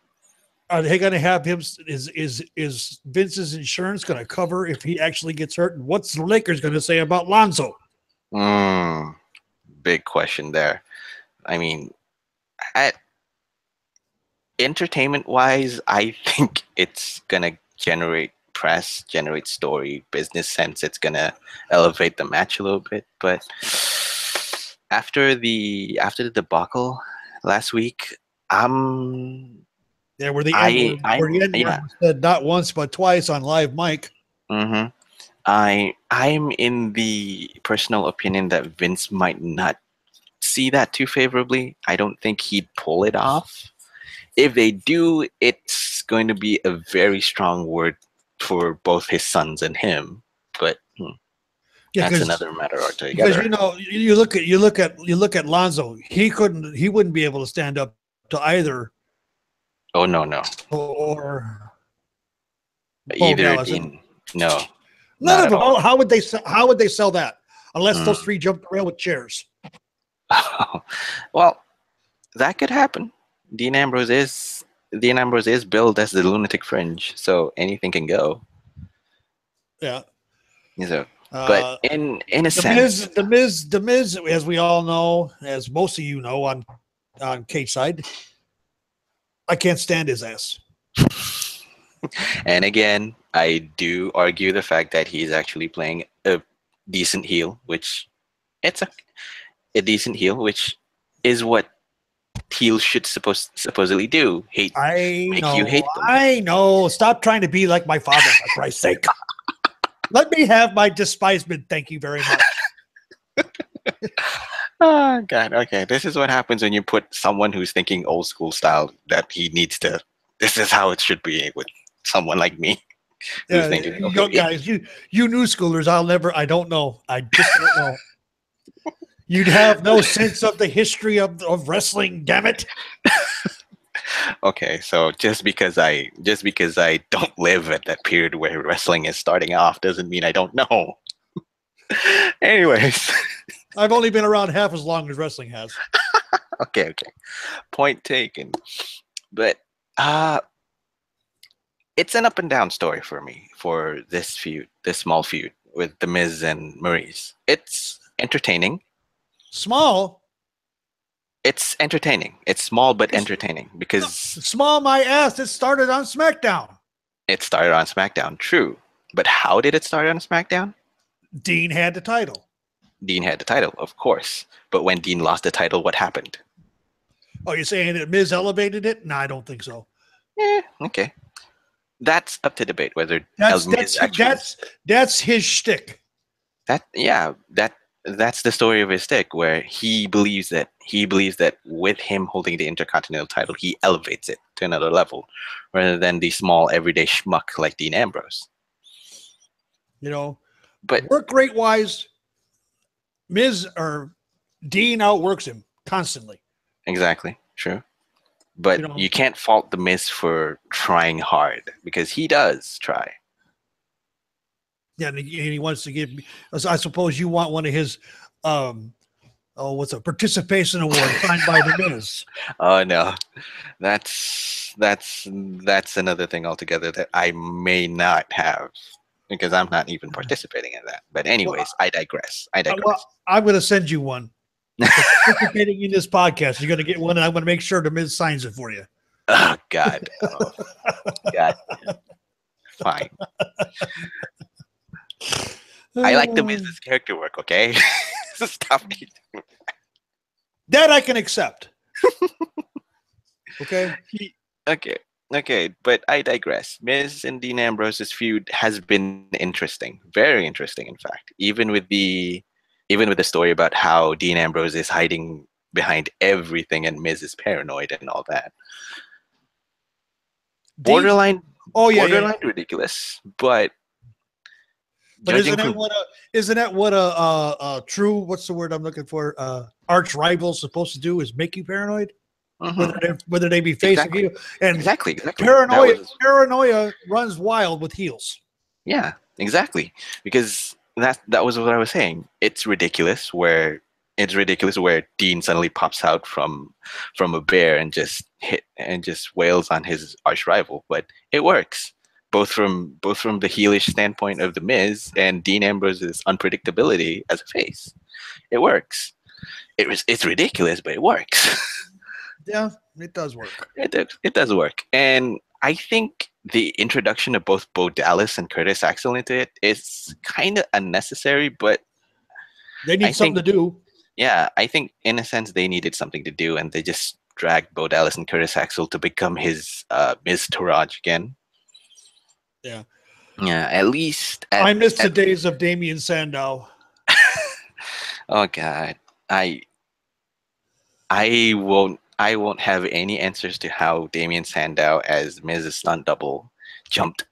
Are they going to have him? Is Vince's insurance going to cover if he actually gets hurt? And what's the Lakers going to say about Lonzo? Big question there. I mean, at entertainment wise, I think it's gonna generate press, generate story, business sense. It's gonna elevate the match a little bit. But after the debacle last week, Yeah, where the I N word was said not once but twice on live mic. mm-hmm. I'm in the personal opinion that Vince might not see that too favorably. I don't think he'd pull it off. If they do, it's going to be a very strong word for both his sons and him. But Yeah, that's another matter because altogether. you look at Lonzo. He wouldn't be able to stand up to either. Oh no, Or Bo either Gallows. Dean. No, None not of at them. all. How would they sell that unless those three jumped around with chairs? Well, that could happen. Dean Ambrose is billed as the lunatic fringe, so anything can go. Yeah. So, but in a sense, The Miz, as we all know, as most of you know on Kate's side, I can't stand his ass. and again, I do argue the fact that he's actually playing a decent heel, which it's a decent heel, which is what heels should supposedly do. Make you hate them. I know. Stop trying to be like my father, for Christ's sake. Let me have my despisement. Thank you very much. Oh God. Okay. This is what happens when you put someone who's thinking old school style that he needs to. This is how it should be with someone like me. Who's thinking, young guys, you new schoolers, I don't know. I just don't know. You'd have no sense of the history of wrestling, damn it. Okay, so just because I don't live at that period where wrestling is starting off doesn't mean I don't know. Anyways, I've only been around half as long as wrestling has. Okay. Point taken. But it's an up and down story for me for this small feud with The Miz and Maurice. It's entertaining. Small? It's entertaining. It's small but entertaining because small my ass. It started on SmackDown. It started on SmackDown, true. But how did it start on SmackDown? Dean had the title. Dean had the title, of course. But when Dean lost the title, what happened? Oh, you're saying that Miz elevated it? No, I don't think so. Okay. That's up to debate whether that's his shtick. That's the story of his stick, where he believes that with him holding the Intercontinental title, he elevates it to another level, rather than the small everyday schmuck like Dean Ambrose. But work rate wise, Miz or Dean outworks him constantly. Exactly, true. But you can't fault the Miz for trying hard, because he does try. Yeah, and he wants to give. I suppose you want one of his, what's a participation award signed by the Miz? Oh no, that's another thing altogether that I may not have, because I'm not even participating in that. But anyways, I digress. Well, I'm going to send you one. Participating in this podcast, you're going to get one, and I'm going to make sure the Miz signs it for you. Oh God, God, fine. I like the Miz's character work. Okay, stop me. That I can accept. Okay. Okay, but I digress. Miz and Dean Ambrose's feud has been interesting, very interesting, in fact. Even with the story about how Dean Ambrose is hiding behind everything and Miz is paranoid and all that. Borderline ridiculous, but isn't that what a true, what's the word I'm looking for, arch rival supposed to do, is make you paranoid? Mm-hmm. Whether they be face or heel. And exactly. Paranoia runs wild with heels. Yeah, exactly. Because that was what I was saying. It's ridiculous where it's ridiculous where Dean suddenly pops out from a bear and just wails on his arch rival, but it works. Both from the heelish standpoint of the Miz and Dean Ambrose's unpredictability as a face. It works. It's ridiculous, but it works. Yeah, it does work. It does work. And I think the introduction of both Bo Dallas and Curtis Axel into it is kind of unnecessary, but They need something to do. yeah, I think in a sense they needed something to do, and they just dragged Bo Dallas and Curtis Axel to become his Miz Taraj again. Yeah. Yeah, at least. I miss the days of Damian Sandow. Oh God, I won't have any answers to how Damian Sandow as Miz's stunt double jumped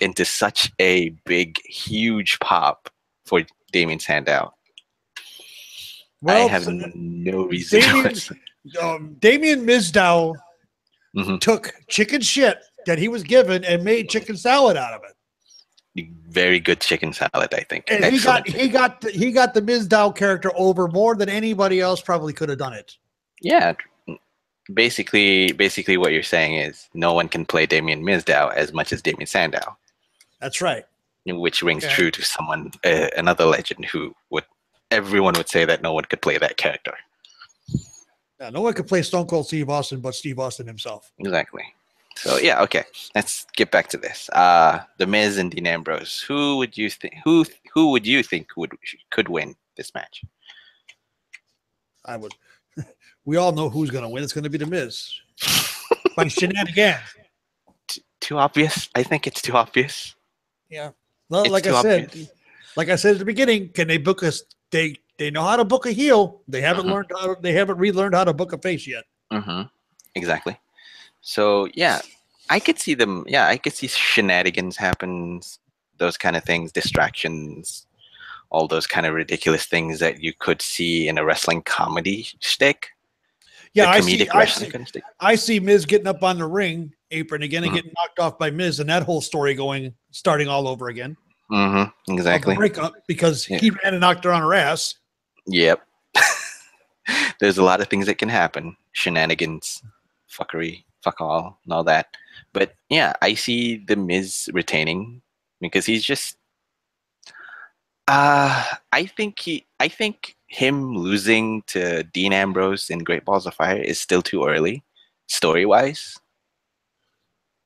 into such a big, huge pop for Damian Sandow. Well, I have no reason. Damian Mizdow took chicken shit that he was given and made chicken salad out of it. Very good chicken salad, I think. And he got the Mizdow character over more than anybody else probably could have done it. Yeah, basically what you're saying is no one can play Damian Mizdow as much as Damian Sandow. That's right. Which rings true to someone, another legend everyone would say that no one could play that character. Yeah, no one could play Stone Cold Steve Austin but Steve Austin himself. Exactly. So yeah, okay. Let's get back to this. The Miz and Dean Ambrose. Who would you think could win this match? I would. We all know who's going to win. It's going to be the Miz by shenanigans. Too obvious. I think it's too obvious. Yeah. Well, like I said at the beginning, can they book us? They know how to book a heel. They haven't learned how. They haven't relearned how to book a face yet. Exactly. So yeah, I could see them. Yeah, I could see shenanigans happen, those kind of things, distractions, all those kind of ridiculous things that you could see in a wrestling comedy shtick. Yeah, I see Miz getting up on the ring apron again and getting knocked off by Miz, and that whole story starting all over again. Exactly. Breakup because he ran and knocked her on her ass. Yep. There's a lot of things that can happen. Shenanigans, fuckery, fuck all, and all that. But yeah, I see the Miz retaining because he's just. I think him losing to Dean Ambrose in Great Balls of Fire is still too early, story wise.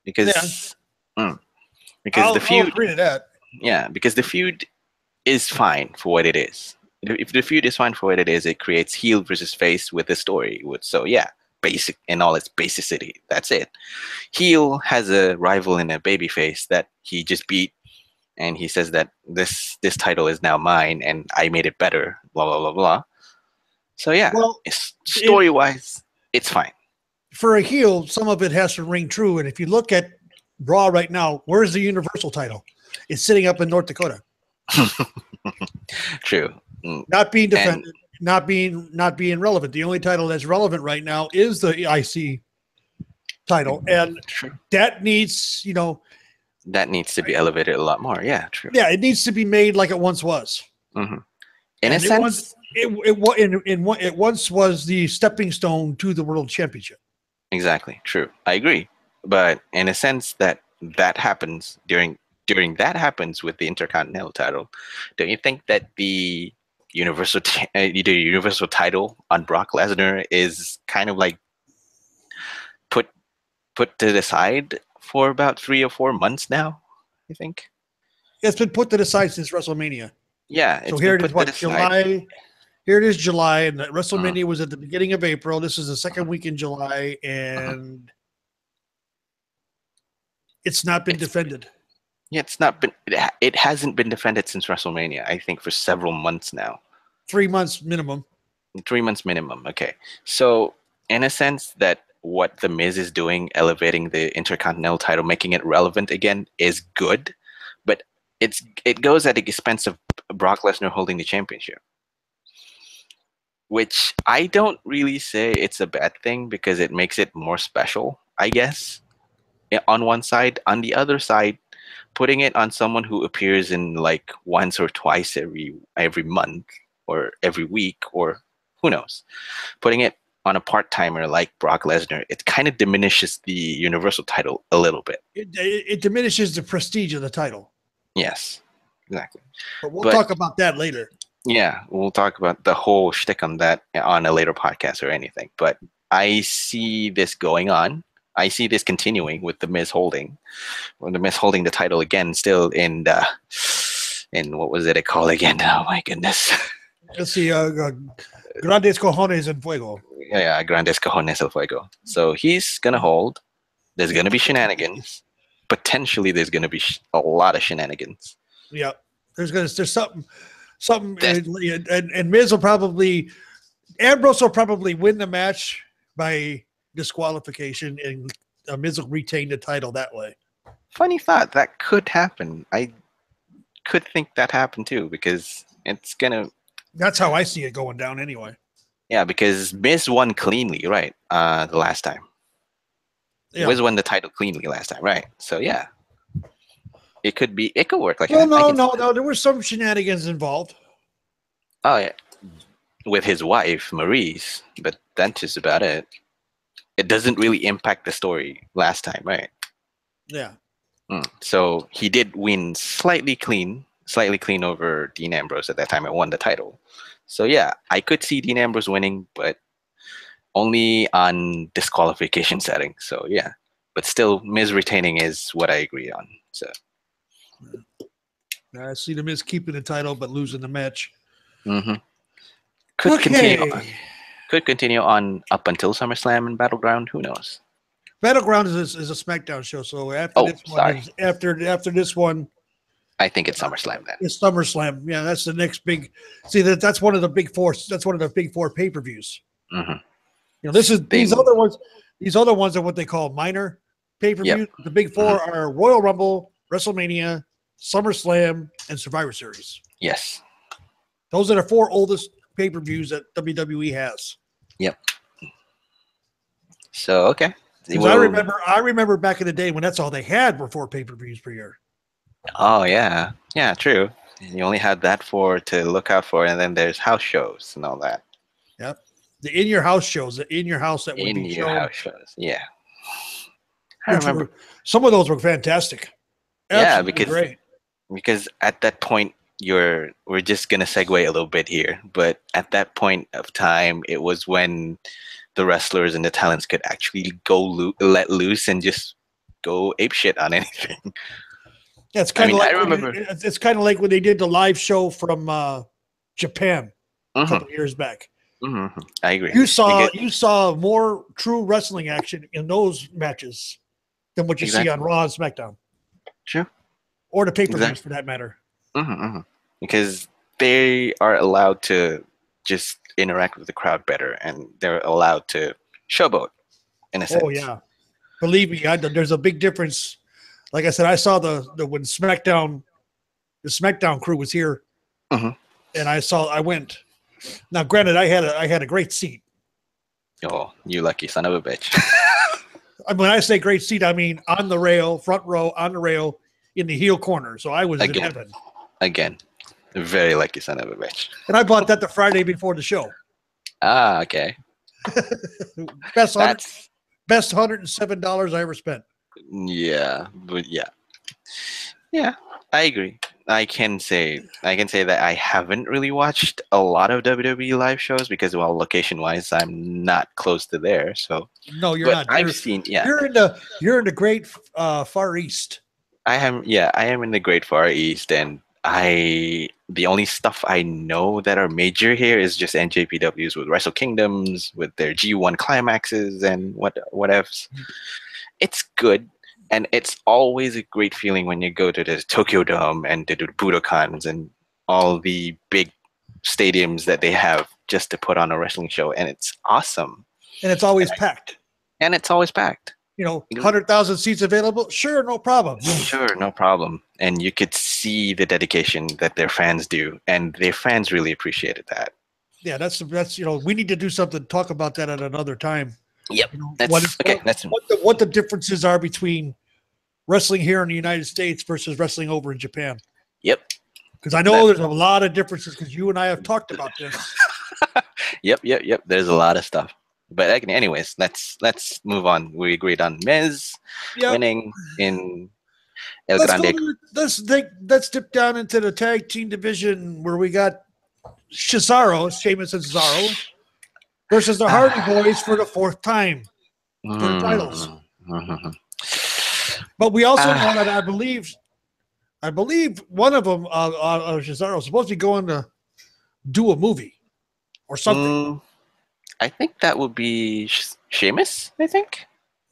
Because the feud. I'll agree to that. Yeah, because the feud is fine for what it is. If the feud is fine for what it is, it creates heel versus face with a story. So yeah, basic in all its basicity. That's it. Heel has a rival in a babyface that he just beat, and he says that this title is now mine, and I made it better. Blah blah blah blah. So yeah, story wise, it's fine. For a heel, some of it has to ring true. And if you look at Raw right now, where's the Universal title? It's sitting up in North Dakota. True. Not being defended, not being relevant. The only title that's relevant right now is the IC title, and that needs, that needs to be elevated a lot more. Yeah, true. Yeah, it needs to be made like it once was. In a sense, it once was the stepping stone to the world championship. Exactly, true. I agree, but in a sense that happens during that happens with the Intercontinental title, don't you think that the Universal title on Brock Lesnar is kind of like put to the side for about 3 or 4 months now? I think it's been put to the side since WrestleMania. Yeah. So here it is, July. Here it is, July, and WrestleMania was at the beginning of April. This is the second week in July, and it's not been defended. Yeah, it's not been. It hasn't been defended since WrestleMania. I think for several months now. 3 months minimum. 3 months minimum. Okay, so in a sense that what the Miz is doing, elevating the Intercontinental title, making it relevant again, is good, but it goes at the expense of Brock Lesnar holding the championship, which I don't really say it's a bad thing because it makes it more special, I guess. On one side, on the other side, putting it on someone who appears in like once or twice every month or every week, or who knows. Putting it on a part-timer like Brock Lesnar, it kind of diminishes the Universal title a little bit. It diminishes the prestige of the title. Yes, exactly. But we'll talk about that later. Yeah, we'll talk about the whole shtick on that on a later podcast or anything. But I see this going on. I see this continuing with the Miz holding the title again, still in what was it called again? Oh my goodness. Let's see, Grandes Cojones en Fuego. Yeah, Grandes Cojones el Fuego. So he's gonna hold. There's gonna be shenanigans. Potentially, there's gonna be a lot of shenanigans. Yeah, there's something, and Miz will probably, Ambrose will probably win the match by disqualification, and Miz will retain the title that way. Funny thought, that could happen. I could think that happened too, because it's gonna. That's how I see it going down anyway. Yeah, because Miz won cleanly, right? The last time. Yeah. Miz won the title cleanly last time, right? So yeah, it could work like that. No. There were some shenanigans involved. Oh yeah, with his wife Maurice, but that's just about it. It doesn't really impact the story last time, right? Yeah. So he did win slightly clean over Dean Ambrose at that time and won the title. So yeah, I could see Dean Ambrose winning, but only on disqualification setting. So yeah, but still Miz retaining is what I agree on. So I see the Miz keeping the title but losing the match. Mm-hmm. Could continue on up until SummerSlam and Battleground. Who knows? Battleground is a SmackDown show. So after this one, I think it's SummerSlam then. It's SummerSlam. Yeah, that's the next big. See, that's one of the big four. That's one of the big four pay-per-views. Mm-hmm. You know, these other ones. These other ones are what they call minor pay-per-views. Yep. The big four are Royal Rumble, WrestleMania, SummerSlam, and Survivor Series. Yes, those are the four oldest pay-per-views that WWE has. Yep. So okay. I remember back in the day when that's all they had were 4 pay-per-views per year. Oh yeah, true. You only had that to look out for, and then there's house shows and all that. Yep, the in your house shows, the in your house that would be shown. House shows. Yeah, I remember some of those were fantastic. Absolutely great. Because at that point, we're just gonna segue a little bit here, but at that point of time, it was when the wrestlers and the talents could actually let loose and just go apeshit on anything. Yeah, it's kind of it's kind of like when they did the live show from Japan a couple years back. Mm-hmm. I agree. You saw more true wrestling action in those matches than what you see on Raw and SmackDown. True. Or the pay-per-views for that matter. Mm-hmm. Because they are allowed to just interact with the crowd better, and they're allowed to showboat in a sense. Oh yeah, believe me, there's a big difference. Like I said, I saw the when the SmackDown crew was here, and I went. Now, granted, I had a great seat. Oh, you lucky son of a bitch! When I say great seat, I mean on the rail, front row, on the rail, in the heel corner. So I was in heaven. Again, very lucky son of a bitch. And I bought that the Friday before the show. Ah, okay. Best $107 I ever spent. Yeah, but yeah, I agree. I can say that I haven't really watched a lot of WWE live shows because, well, location-wise, I'm not close to there. So no, you're not. You're in the great Far East. I am in the great Far East, and the only stuff I know that are major here is just NJPWs with Wrestle Kingdoms, with their G1 climaxes and whatever. It's good, and it's always a great feeling when you go to the Tokyo Dome and to the Budokans and all the big stadiums that they have just to put on a wrestling show, and it's awesome. And it's always packed. You know, 100,000 seats available? Sure, no problem. Sure, no problem. And you could see the dedication that their fans do, and their fans really appreciated that. Yeah, that's we need to do something, talk about that at another time. Yep. What the differences are between wrestling here in the United States versus wrestling over in Japan. Yep. Because I know there's a lot of differences because you and I have talked about this. Yep. There's a lot of stuff. But anyways, let's move on. We agreed on Miz winning in El Grande. Let's dip down into the tag team division where we got Cesaro, Sheamus and Cesaro, versus the Hardy Boys for the fourth time for the titles. But we also know that I believe one of them, Cesaro, is supposed to be going to do a movie or something. I think that would be Sheamus. I think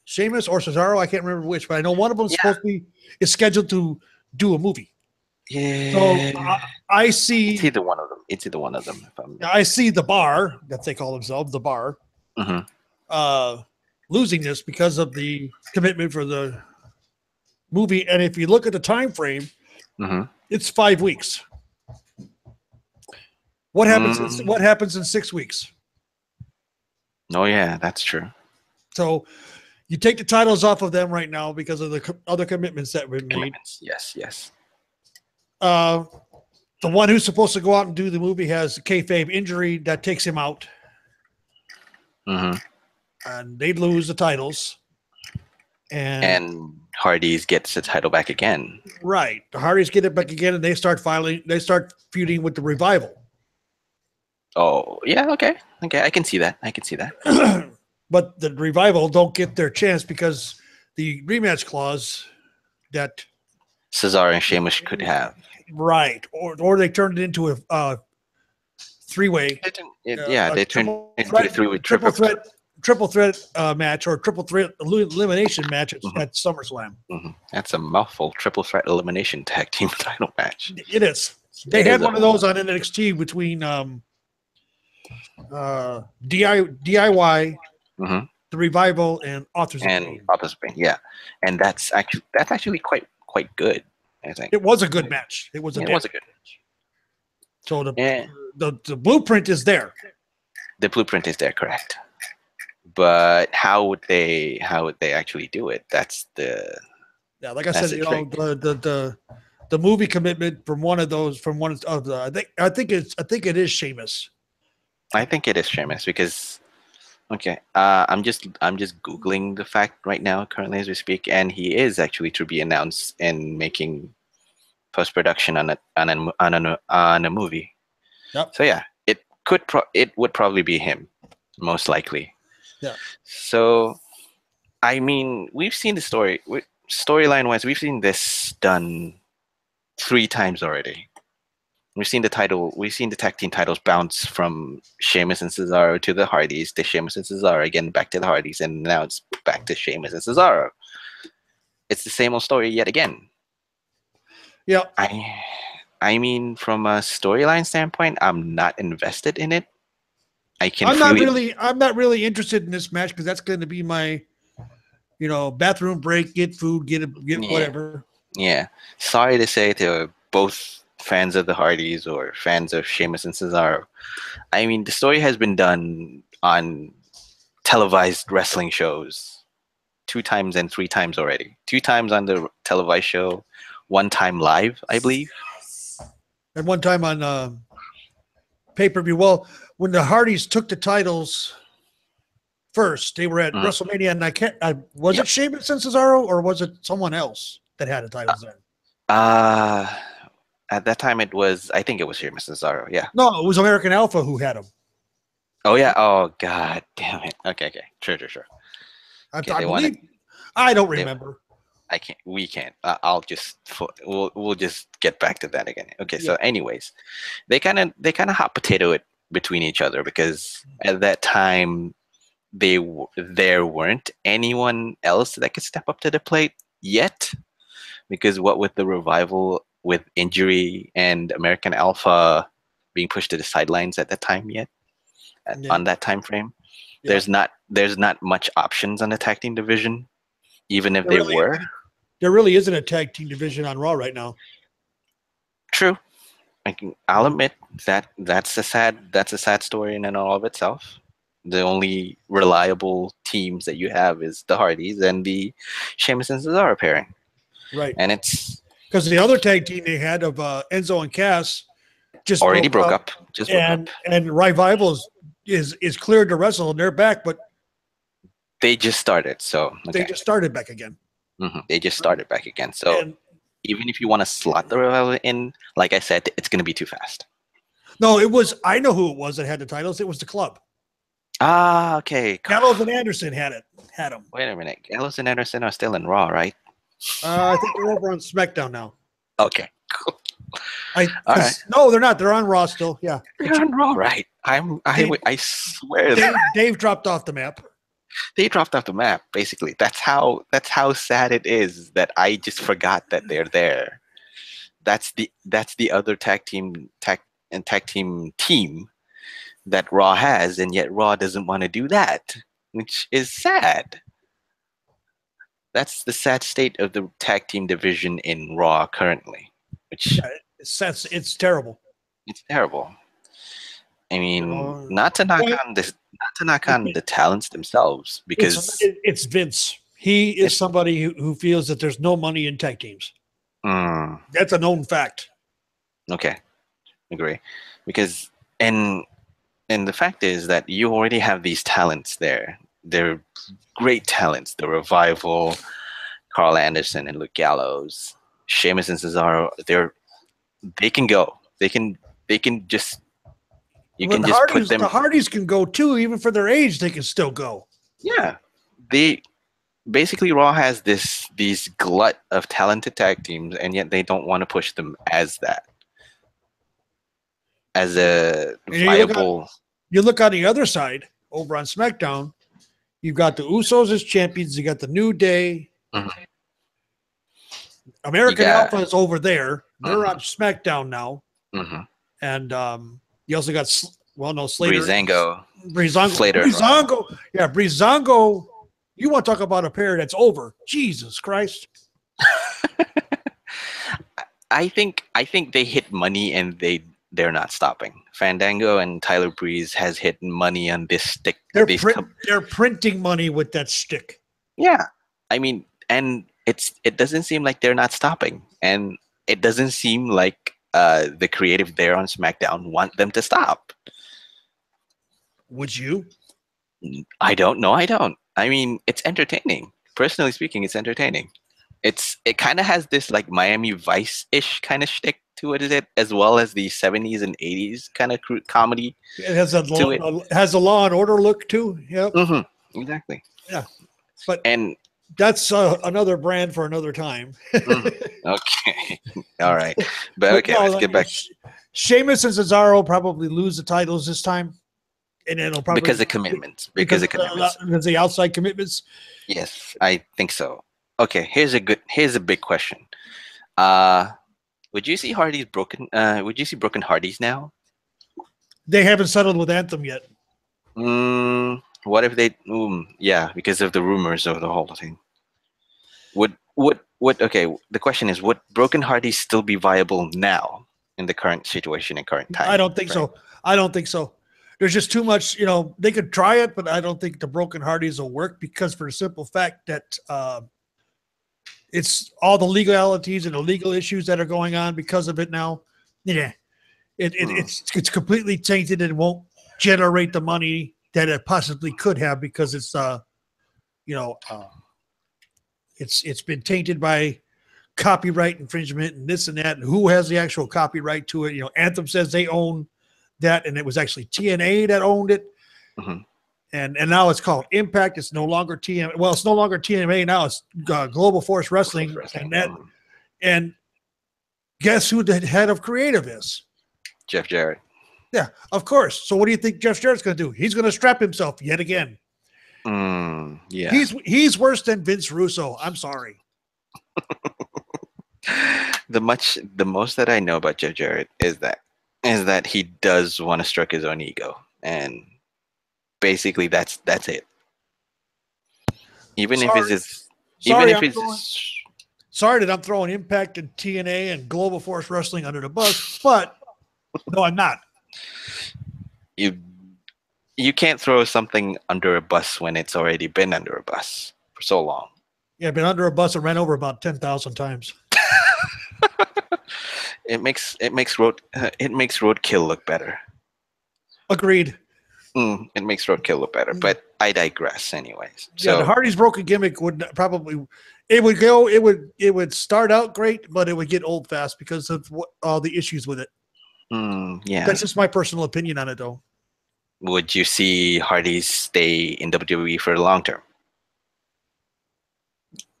Sheamus or Cesaro. I can't remember which, but I know one of them is scheduled to do a movie. Yeah. So I see. It's either one of them. I see the Bar, that they call themselves, the Bar, losing this because of the commitment for the movie. And if you look at the time frame, it's 5 weeks. What happens in 6 weeks? Oh yeah, that's true. So you take the titles off of them right now because of the other commitments that were made. Yes. The one who's supposed to go out and do the movie has a kayfabe injury that takes him out. And they lose the titles. And Hardy's gets the title back again. Right. The Hardys get it back again, and they start feuding with the Revival. Oh, yeah, okay. I can see that. But the Revival don't get their chance because the rematch clause that Cesaro and Sheamus could have. Right. Or they turned it into a three-way. They turned it into a three-way triple threat match or triple threat elimination match at SummerSlam. That's a mouthful. Triple threat elimination tag team title match. It is. They had one of those on NXT between DIY, the Revival, and Authors of Pain. Yeah, and that's actually quite good. I think it was a good match. It was a good match. So the blueprint is there. The blueprint is there, correct? But how would they actually do it? That's the like I said, the movie commitment from one of the I think it is Sheamus. I think it is Sheamus because I'm just googling the fact right now currently as we speak, and he is actually to be announced and making post production on a movie. Yep. So yeah, it would probably be him, most likely. Yeah. So, I mean, we've seen the storyline wise. We've seen this done 3 times already. We've seen the tag team titles bounce from Sheamus and Cesaro to the Hardys, to Sheamus and Cesaro again, back to the Hardys, and now it's back to Sheamus and Cesaro. It's the same old story yet again. Yeah. I mean, from a storyline standpoint, I'm not invested in it. I'm not really interested in this match because that's going to be my, bathroom break, get food, get whatever. Yeah. Sorry to say to both fans of the Hardys or fans of Sheamus and Cesaro. I mean, the story has been done on televised wrestling shows 2 times and 3 times already. 2 times on the televised show, 1 time live, I believe. And 1 time on pay-per-view. Well, when the Hardys took the titles first, they were at WrestleMania, and was it Sheamus and Cesaro, or was it someone else that had the titles then? At that time, I think it was Sheamus and Cesaro, yeah. No, it was American Alpha who had them. Oh, yeah? Oh, God damn it. Okay. Sure. I don't remember. We can't. We'll just get back to that again. Okay, so anyways, they kind of hot potato it between each other because at that time there weren't anyone else that could step up to the plate yet, because what with the Revival with injury and American Alpha being pushed to the sidelines at that time yet on that time frame, there's not much options on the tag team division, even if there really isn't a tag team division on Raw right now. True. I'll admit that's a sad story in and all of itself. The only reliable teams that you have is the Hardys and the Sheamus and Cesaro pairing. Right. And it's because the other tag team they had of Enzo and Cass just Already broke up. Just broke up. And Revival is cleared to wrestle and they're back, but They just started, so they just started back again. They just started back again. So even if you want to slot the Revival in, like I said, it's going to be too fast. No, it was. I know who it was that had the titles. It was the Club. Ah, okay. Gallows and Anderson had them. Wait a minute. Gallows and Anderson are still in Raw, right? I think they're over on SmackDown now. Okay, cool. All right. No, they're not. They're on Raw still. Yeah, they're on Raw, right? I swear. Dave dropped off the map. They dropped off the map. Basically, that's how sad it is that I just forgot that they're there. That's the other tag team that Raw has, and yet Raw doesn't want to do that, which is sad. That's the sad state of the tag team division in Raw currently. Which it's terrible. It's terrible. I mean, not to knock on the talents themselves, because it's Vince. He is somebody who feels that there's no money in tag teams. That's a known fact. Okay, agree. Because and the fact is that you already have these talents there. They're great talents. The Revival, Carl Anderson and Luke Gallows, Sheamus and Cesaro. They can go. They can just. You can just put them. The Hardys can go too, even for their age. They can still go. Yeah, basically Raw has these glut of talented tag teams, and yet they don't want to push them as that, as a viable. You look on the other side over on SmackDown. You've got the Usos as champions. You got the New Day. American Alpha is over there. They're on SmackDown now. And you also got Slater. Breezango. Slater. Yeah, Breezango. You want to talk about a pair that's over? Jesus Christ. I think they hit money and they're not stopping. Fandango and Tyler Breeze has hit money on this stick. They're printing money with that stick. Yeah, I mean, and it doesn't seem like they're not stopping, and it doesn't seem like the creative there on SmackDown want them to stop. Would you? I don't know. I don't. I mean, it's entertaining. Personally speaking, it's entertaining. It kind of has this like Miami Vice-ish kind of shtick to it, as well as the 70s and 80s kind of comedy. It has a Law and Order look too. Yep. Exactly. Yeah. But and that's another brand for another time. Okay. All right. But okay, let's get back. Sheamus and Cesaro probably lose the titles this time. And it'll probably because of commitments. Because of the outside commitments. Yes, I think so. Okay, here's a big question. Would you see broken Hardys now? They haven't settled with Anthem yet. What if they? Yeah, because of the rumors of the whole thing. Okay, the question is, would Broken Hardys still be viable now in the current situation and current time? I don't think so. I don't think so. There's just too much. They could try it, but I don't think the Broken Hardys will work because for the simple fact that it's all the legalities and the legal issues that are going on because of it now. Yeah, it's completely tainted and won't generate the money that it possibly could have because it's it's been tainted by copyright infringement and this and that, and who has the actual copyright to it. Anthem says they own that, and it was actually TNA that owned it. And now it's called Impact. It's no longer TNA. Well, it's no longer TNA now. It's Global Force Wrestling. And guess who the head of creative is? Jeff Jarrett. Yeah, of course. So what do you think Jeff Jarrett's going to do? He's going to strap himself yet again. Yeah. He's worse than Vince Russo. I'm sorry. The most that I know about Jeff Jarrett is that he does want to stroke his own ego, and basically that's it. Sorry that I'm throwing Impact and TNA and Global Force Wrestling under the bus, but no, I'm not. You can't throw something under a bus when it's already been under a bus for so long. Yeah, been under a bus and ran over about 10,000 times. it makes roadkill look better. Agreed. It makes roadkill look better, but I digress, anyways. Yeah, the So Hardy's broken gimmick would probably it would start out great, but it would get old fast because of all the issues with it. yeah, That's just my personal opinion on it, though. would you see Hardy's stay in WWE for the long term?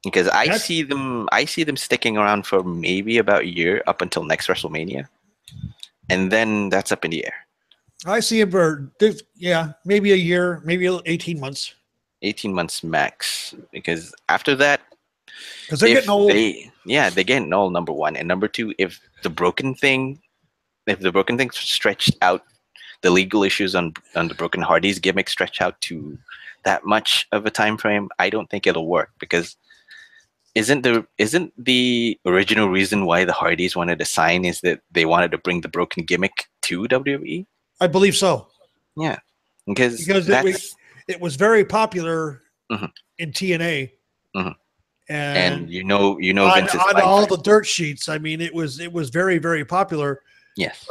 Because I see them sticking around for maybe about a year up until next WrestleMania, and then that's up in the air. I see him for maybe a year, maybe 18 months. 18 months max, because after that, because they're getting old. They're getting old, number one, and number two, if the broken thing stretched out, the legal issues on the broken Hardy's gimmick stretch out to that much of a time frame, I don't think it'll work. Because isn't the original reason why the Hardys wanted to sign is that they wanted to bring the broken gimmick to WWE? I believe so. Yeah, because it was very popular Mhm. in TNA, Mhm. and you know on all the dirt sheets. I mean, it was very, very popular. Yes,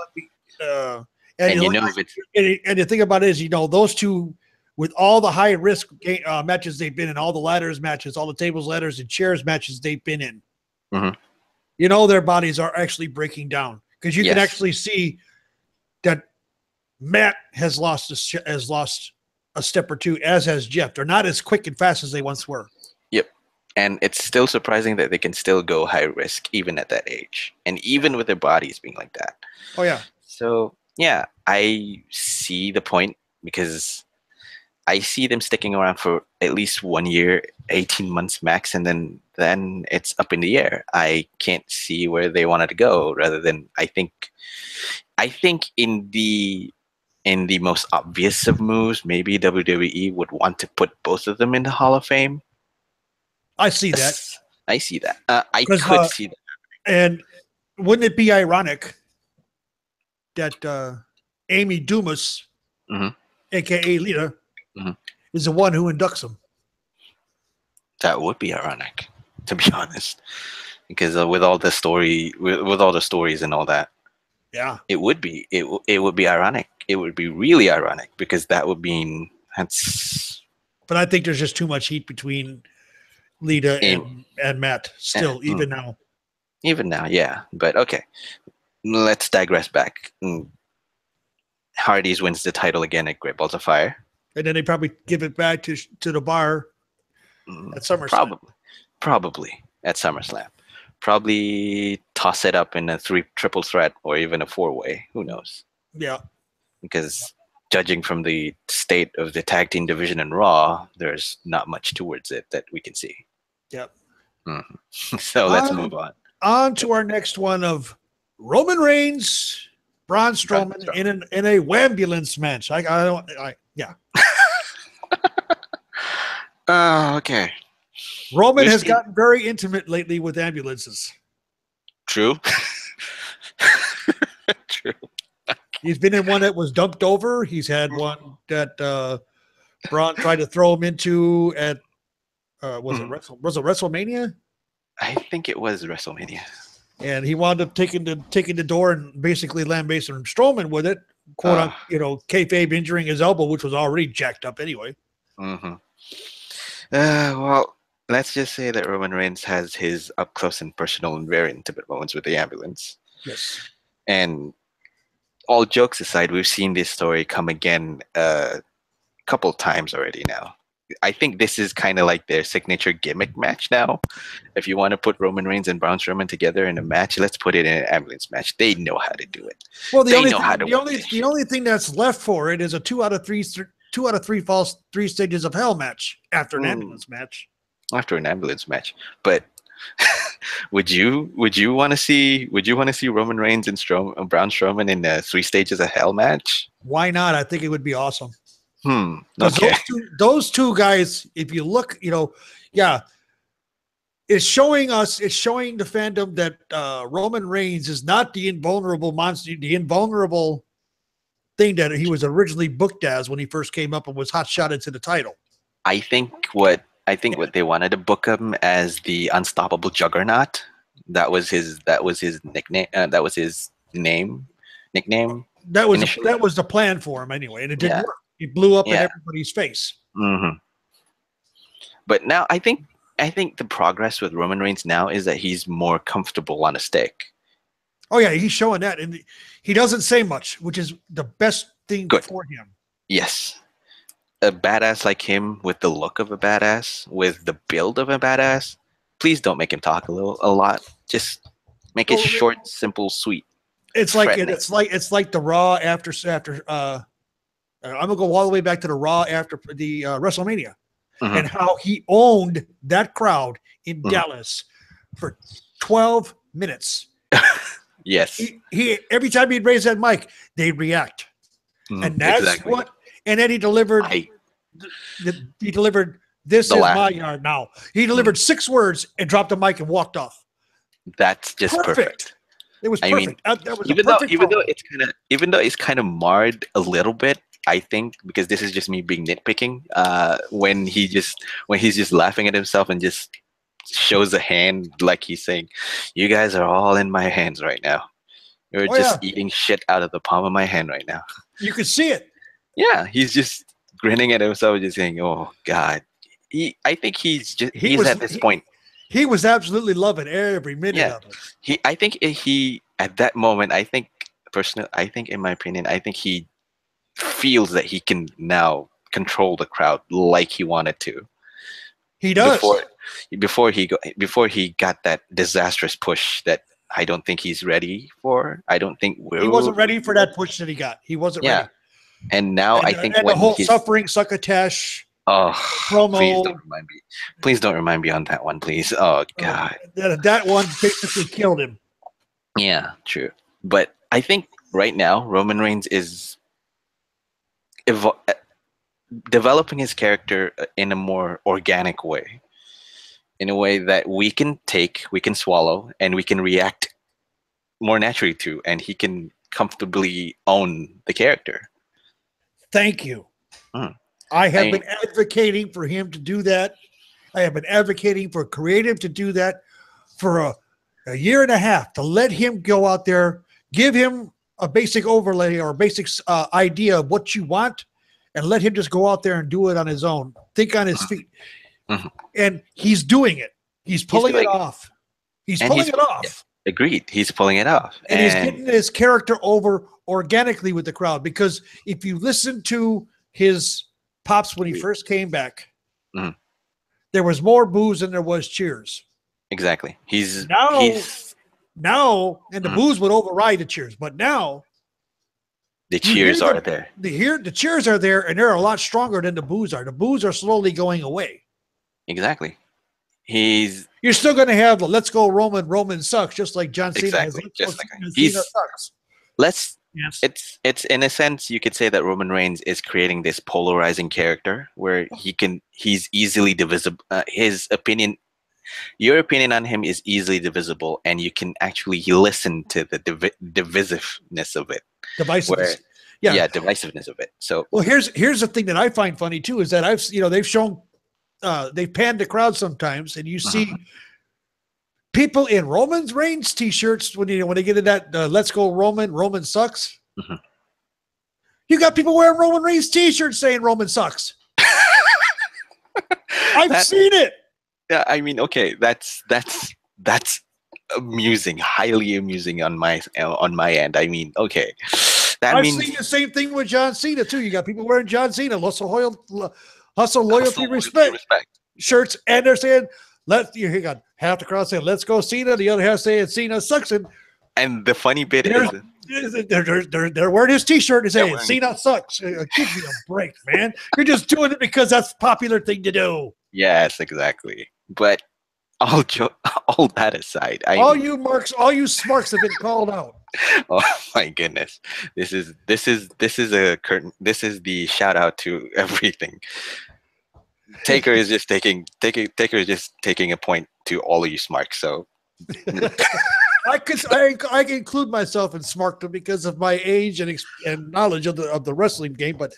and the thing about it is, those two, with all the high risk matches they've been in, all the ladders matches, all the tables, ladders, and chairs matches they've been in, their bodies are actually breaking down, because you can actually see that Matt has lost a step or two, as has Jeff. They're not as quick and fast as they once were. Yep. And it's still surprising that they can still go high risk even at that age, and even with their bodies being like that. Oh yeah. So yeah, I see the point, because I see them sticking around for at least 1 year, 18 months max, and then it's up in the air. I can't see where they wanted to go. Rather than, I think in the most obvious of moves, maybe WWE would want to put both of them in the Hall of Fame. I see that. I see that. I could see that. And wouldn't it be ironic that Amy Dumas, aka Lita, is the one who inducts them? That would be ironic, to be honest, because with all the stories and all that. Yeah, it would be ironic. It would be really ironic, because that would mean that's. But I think there's just too much heat between Lita and Matt still, even now. Even now, yeah. But okay, let's digress back. Hardy's wins the title again at Great Balls of Fire, and then they probably give it back to the bar at SummerSlam. Probably at SummerSlam. Probably toss it up in a triple threat or even a 4-way. Who knows? Yeah. Because judging from the state of the tag team division in Raw, there's not much towards it that we can see. Yep. So let's move on. On to our next one of Roman Reigns, Braun Strowman in a wambulance match. Yeah. Okay. Roman has gotten very intimate lately with ambulances. True. True. He's been in one that was dumped over. He's had one that Braun tried to throw him into at was it WrestleMania? I think it was WrestleMania. And he wound up taking the door and basically lambasting Strowman with it, quote kayfabe injuring his elbow, which was already jacked up anyway. Well, let's just say that Roman Reigns has his up close and personal and very intimate moments with the ambulance. Yes. And all jokes aside, we've seen this story come again a couple times already now. I think this is kind of like their signature gimmick match now. If you want to put Roman Reigns and Braun Strowman together in a match, let's put it in an ambulance match. They know how to do it. Well, the only thing that's left for it is a 2 out of 3 falls 3 stages of hell match after an ambulance match. After an ambulance match, but would you want to see Roman Reigns and Braun Strowman in a 3 stages of hell match? Why not? I think it would be awesome. Okay. Those two guys, if you look, it's showing the fandom that Roman Reigns is not the invulnerable monster, the invulnerable thing that he was originally booked as when he first came up and was hot shot into the title. I think what they wanted to book him as the unstoppable juggernaut, That was his nickname. That was his nickname That was initially. that was the plan for him anyway, and it didn't Yeah. work. He blew up in Yeah. everybody's face. hmm But now I think the progress with Roman Reigns now is that he's more comfortable on a stick. Oh yeah, he's showing that, and he doesn't say much, which is the best thing Good. for him. Yes. A badass like him with the look of a badass, with the build of a badass, please don't make him talk a lot. Just make it short, simple, sweet. It's like the Raw after I'm gonna go all the way back to the Raw after the WrestleMania, and how he owned that crowd in Dallas for 12 minutes. Yes. He every time he'd raise that mic, they'd react, and that's exactly. what. And then he delivered. He delivered. This is my yard now. He delivered 6 words and dropped the mic and walked off. That's just perfect. It was perfect. I mean, that was even though it's kind of marred a little bit, I think, because this is just me being nitpicking. When he's just laughing at himself and just shows a hand like he's saying, "You guys are all in my hands right now. You're just eating shit out of the palm of my hand right now." You could see it. Yeah, he's just grinning at himself, just saying, "Oh God." I think he's at this point. He was absolutely loving every minute of it. I think at that moment, I think in my opinion, I think he feels that he can now control the crowd like he wanted to. He does. Before he got that disastrous push that I don't think he's ready for. I don't think he wasn't ready for that push that he got. He wasn't ready. And now I think when the whole suffering succotash promo. Please don't remind me on that one, please. Oh God. That one basically killed him. Yeah, true. But I think right now Roman Reigns is developing his character in a more organic way, in a way that we can swallow, and we can react more naturally to, and he can comfortably own the character. Thank you. I have been advocating for him to do that. I have been advocating for creative to do that for a year and a half, to let him go out there, give him a basic overlay or a basic idea of what you want, and let him just go out there and do it on his own. Think on his feet. And he's doing it. He's pulling it off. He's pulling it off. Yeah, agreed. He's pulling it off. And he's getting his character over organically with the crowd, because if you listen to his pops when he first came back, there was more boos than there was cheers. Exactly. Now, and the boos would override the cheers, but now the cheers are there. The cheers are there, and they're a lot stronger than the boos are. The boos are slowly going away. Exactly. You're still going to have the "Let's go Roman sucks," just like John Cena has. Cena sucks. It's in a sense you could say that Roman Reigns is creating this polarizing character where he's easily divisible. Your opinion on him is easily divisible, and you can actually listen to the divisiveness of it. Divisiveness. Divisiveness of it. So, well, here's the thing that I find funny too, is that they've shown, they've panned the crowd sometimes, and you see people in Roman Reigns t-shirts when they get in that "Let's go Roman sucks." You got people wearing Roman Reigns t-shirts saying Roman sucks. I've seen it. Yeah, I mean, okay, that's amusing, highly amusing on my end. I mean, okay, I've seen the same thing with John Cena too. You got people wearing John Cena hustle, loyalty, respect shirts, and they're saying, you got half the crowd saying "Let's go Cena," the other half saying "Cena sucks," and the funny bit is they're wearing his t-shirt and saying "Cena sucks." Give me a break, man. You're just doing it because that's a popular thing to do. Yes, exactly. But all that aside, all you smarks have been called out. Oh my goodness. This is the shout out to everything. Taker is just taking a point to all of you smarks. So I can include myself in smarkdom because of my age and knowledge of the wrestling game, but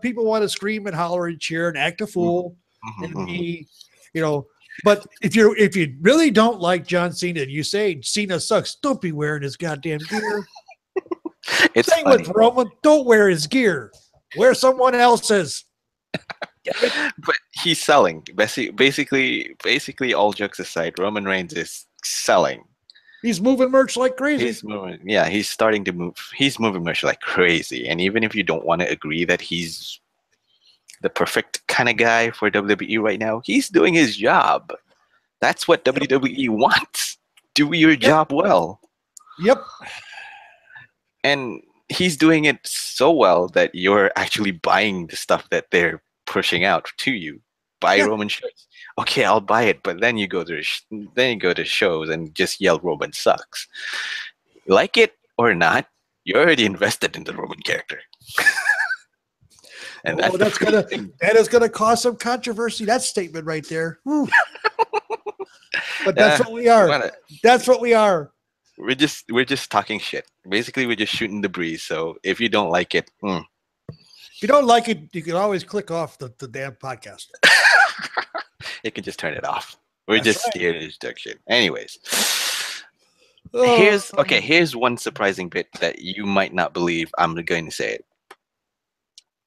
people want to scream and holler and cheer and act a fool and be, But if you really don't like John Cena and you say Cena sucks, don't be wearing his goddamn gear. It's Same funny, with Roman. Don't wear his gear. Wear someone else's. but he's selling. Basically, all jokes aside, Roman Reigns is selling. He's moving merch like crazy. He's moving. Yeah, he's starting to move. He's moving merch like crazy. And even if you don't want to agree that he's the perfect kind of guy for WWE right now, he's doing his job. That's what WWE wants. Do your job well. Yep. And he's doing it so well that you're actually buying the stuff that they're pushing out to you. Buy Roman shirts. Okay, I'll buy it, but then you go to shows and just yell Roman sucks. Like it or not, you're already invested in the Roman character. And that is gonna cause some controversy. That statement right there. But that's what we are. That's what we are. We're just talking shit. Basically, we're just shooting the breeze. So if you don't like it, if you don't like it, you can always click off the damn podcast. You can just turn it off. We're just here to talk shit. Anyways, Oh, here's one surprising bit that you might not believe. I'm going to say it.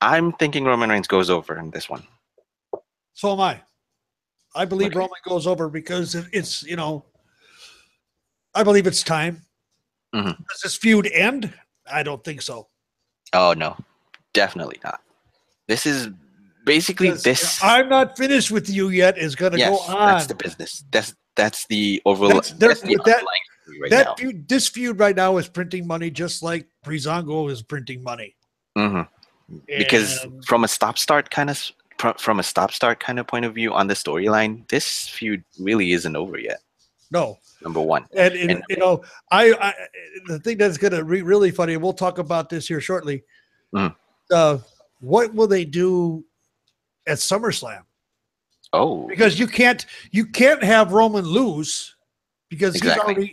I'm thinking Roman Reigns goes over in this one. So am I. I believe Roman goes over because it's, I believe it's time. Mm-hmm. Does this feud end? I don't think so. Oh, no. Definitely not. This is basically this. I'm not finished with you yet is going to go on. That's the business. That's the overall. This feud right now is printing money just like Breezango is printing money. Mm-hmm. Because from a stop-start kind of point of view on the storyline, this feud really isn't over yet. No. Number one. And I the thing that's going to be really funny, and we'll talk about this here shortly. What will they do at SummerSlam? Oh, because you can't have Roman lose because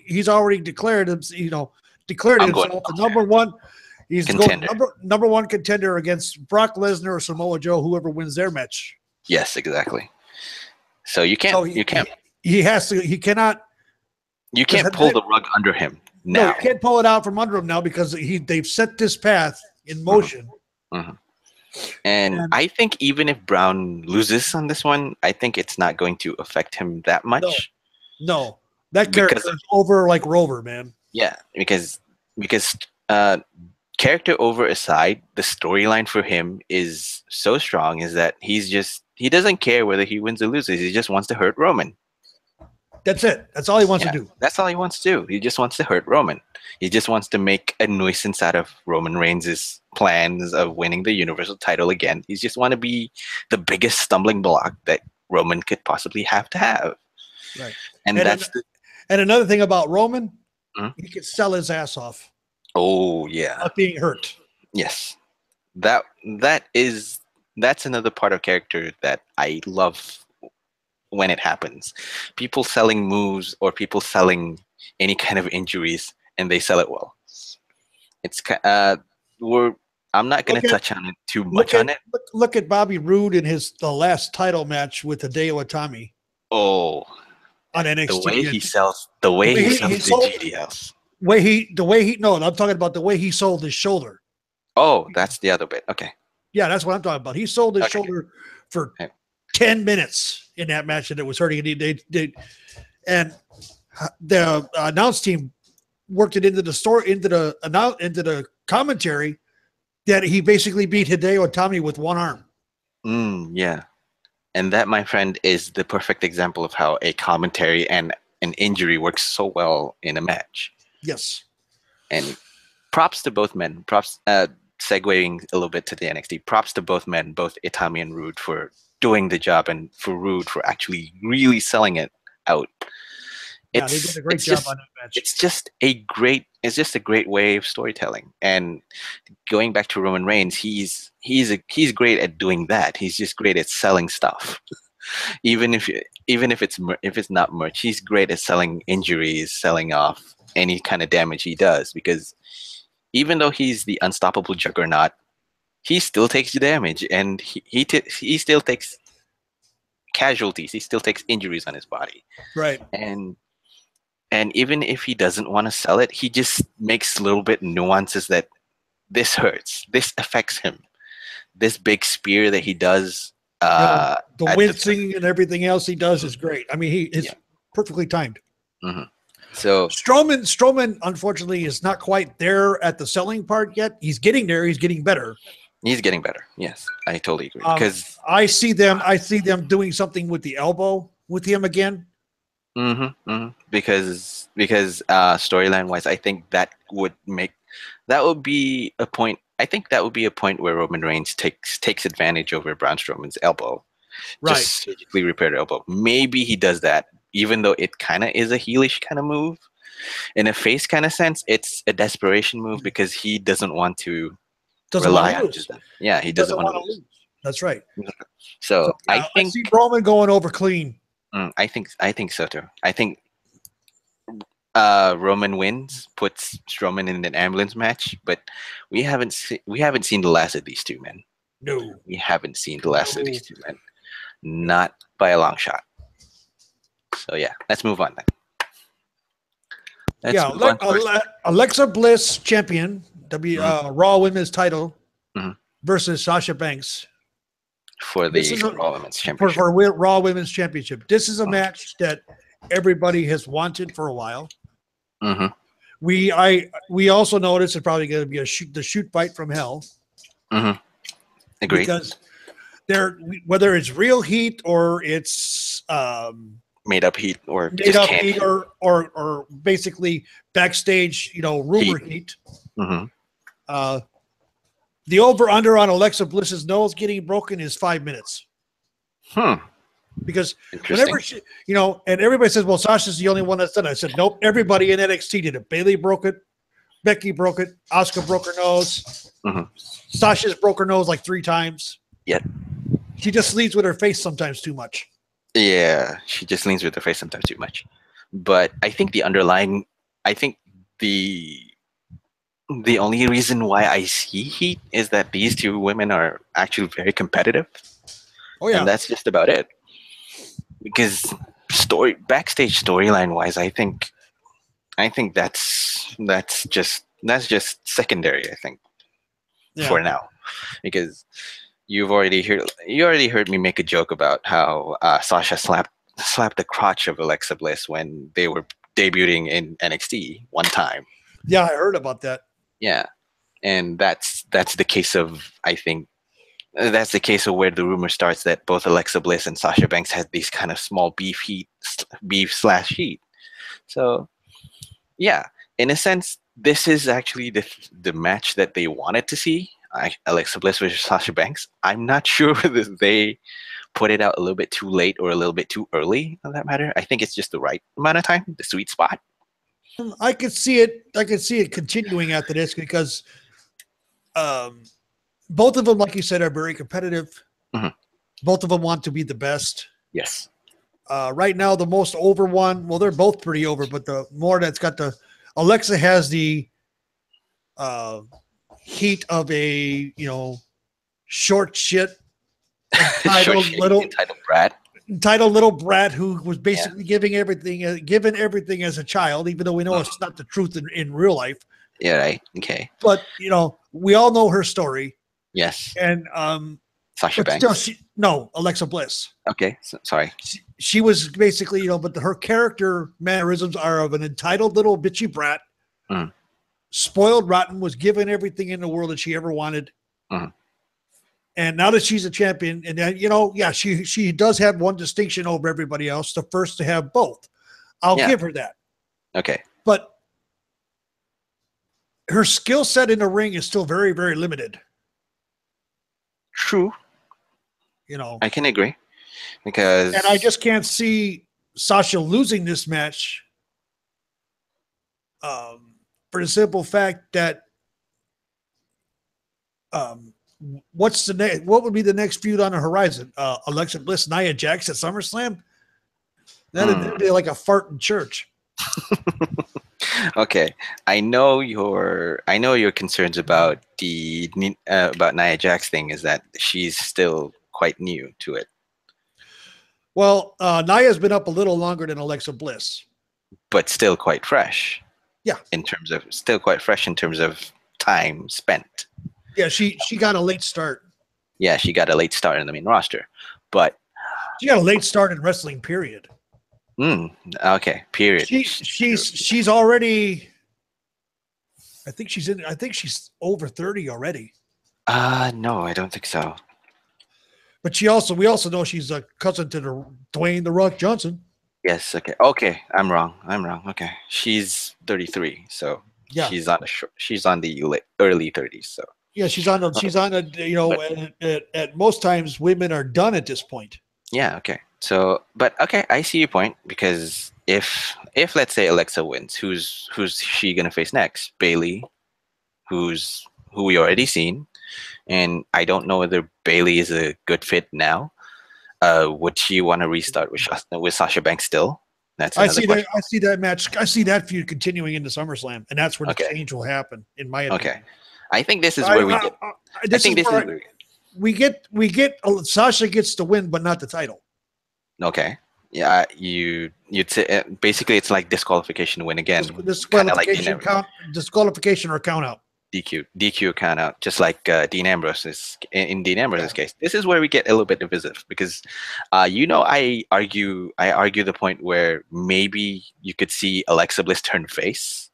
he's already declared himself the number one. He's going number one contender against Brock Lesnar or Samoa Joe, whoever wins their match. Yes, exactly. So you can't. He has to. He cannot. You can't pull the rug under him now. No, you can't pull it out from under him now because they've set this path in motion. Mm-hmm. And I think even if Brown loses on this one, I think it's not going to affect him that much. No. That character is over like Rover, man. Yeah, because character over aside, the storyline for him is so strong is that he doesn't care whether he wins or loses. He just wants to hurt Roman. That's it. That's all he wants to do. That's all he wants to do. He just wants to hurt Roman. He just wants to make a nuisance out of Roman Reigns' plans of winning the Universal title again. He just want to be the biggest stumbling block that Roman could possibly have to have. Right. And another thing about Roman, he could sell his ass off. Oh yeah. Not being hurt. Yes. That's another part of character that I love when it happens. People selling moves or people selling any kind of injuries and they sell it well. It's I'm not going to touch on it too much on it. Look at Bobby Roode in the last title match with Hideo Itami. Oh, on NXT. The way he sells the GDLs. I'm talking about the way he sold his shoulder. Oh, that's the other bit. Okay. Yeah, that's what I'm talking about. He sold his shoulder for 10 minutes in that match, and it was hurting. And the announce team worked it into the commentary that he basically beat Hideo Itami with one arm. Yeah. And that, my friend, is the perfect example of how a commentary and an injury works so well in a match. Yes. And props to both men. Segueing a little bit to the NXT. Props to both men, both Itami and Roode, for doing the job, and for Roode for actually really selling it out. They did a great job on that match. It's just a great way of storytelling. And going back to Roman Reigns, he's great at doing that. He's just great at selling stuff. even if it's not merch, he's great at selling injuries, selling off any kind of damage he does, because even though he's the unstoppable juggernaut, he still takes damage, and he still takes casualties. He still takes injuries on his body, Right. and even if he doesn't want to sell it, he just makes a little bit nuances that this hurts, this affects him. This big spear that he does The at wincing and everything else he does is great. I mean, he is Yeah. perfectly timed. Mm-hmm. So Strowman, unfortunately, is not quite there at the selling part yet. He's getting there. He's getting better. he's getting better. Yes, I totally agree. Because I see them doing something with the elbow with him again. because storyline wise, I think that would be a point. I think that would be a point where Roman Reigns takes advantage over Braun Strowman's elbow. Right. Just surgically repair the elbow. Maybe he does that, even though it kind of is a heelish kind of move. In a face kind of sense, it's a desperation move because he doesn't want to rely on just that. Yeah, he doesn't want to lose. That's right. So I think I see Roman going over clean. I think so too. I think Roman wins, puts Strowman in an ambulance match, but we haven't seen the last of these two men. No, we haven't seen the last of these two men, not by a long shot. So yeah, let's move on then. Alexa Bliss champion, Raw Women's title versus Sasha Banks for the Raw Women's Championship. For Raw Women's Championship. This is a match that everybody has wanted for a while. Mm-hmm. We also noticed it's probably going to be the shoot fight from hell. Mm-hmm. Agreed. Because whether it's real heat or it's made up heat or basically backstage, rumor heat. Mm-hmm. The over under on Alexa Bliss's nose getting broken is 5 minutes. Because whenever she, and everybody says, well, Sasha's the only one that's done it. I said, nope, everybody in NXT did it. Bayley broke it. Becky broke it. Asuka broke her nose. Mm-hmm. Sasha's broke her nose like 3 times. Yeah. She just leads with her face sometimes too much. Yeah, she just leans with her face sometimes too much. But I think the only reason why I see heat is that these two women are actually very competitive. Oh yeah. And that's just about it. Because backstage storyline wise, I think that's just secondary, I think. Yeah. For now. Because you already heard me make a joke about how Sasha slapped the crotch of Alexa Bliss when they were debuting in NXT one time. Yeah, I heard about that. Yeah, and that's the case of, I think that's the case of where the rumor starts that both Alexa Bliss and Sasha Banks had these kind of small beef heat. So yeah, in a sense, this is actually the match that they wanted to see. Alexa Bliss versus Sasha Banks. I'm not sure whether they put it out a little bit too late or a little bit too early on that matter. I think it's just the right amount of time, the sweet spot. I could see it continuing after this because both of them, like you said, are very competitive. Mm-hmm. Both of them want to be the best. Yes. Right now, the most over one, well, they're both pretty over, but the more that's got Alexa has the heat of a short shit entitled little brat who was basically given everything as a child, even though we know it's not the truth in real life. Yeah, right. Okay. But we all know her story. Yes. And Sasha Banks. Alexa Bliss. Okay, sorry. She was basically but her character mannerisms are of an entitled little bitchy brat. Mm. Spoiled rotten, was given everything in the world that she ever wanted. Mm. And now that she's a champion, and then, she does have one distinction over everybody else, the first to have both. I'll give her that. Okay. But her skill set in the ring is still very, very limited. True. I can agree. And I just can't see Sasha losing this match for the simple fact that what would be the next feud on the horizon? Alexa Bliss, Nia Jax at SummerSlam? That'd be like a fart in church. Okay, I know your concerns about about Nia Jax thing is that she's still quite new to it. Well, Naya's been up a little longer than Alexa Bliss. but still quite fresh. Yeah. In terms of time spent. Yeah, she got a late start. Yeah, she got a late start in the main roster, but She got a late start in wrestling. Period. Okay. Period. She's already. I think she's over 30 already. No, I don't think so. But we also know she's a cousin to Dwayne the Rock Johnson. Yes. Okay. I'm wrong. Okay. She's 33, so Yeah. she's on the early 30s. So yeah, she's on at most times women are done at this point. yeah. Okay. So, but okay, I see your point, because if let's say Alexa wins, who's she gonna face next? Bailey, who we already seen, and I don't know whether Bailey is a good fit now. Would she want to restart with Sasha Banks still? That's another question. I see that match. I see that feud continuing into SummerSlam, and that's where the change will happen, in my opinion. Okay, I think this is where we get Sasha gets the win, but not the title. Okay. Yeah, you'd say basically it's like disqualification win again. Disqualification, disqualification or count out. DQ count out, just like Dean Ambrose's in Dean Ambrose's case. This is where we get a little bit divisive, because I argue the point where maybe you could see Alexa Bliss turn face,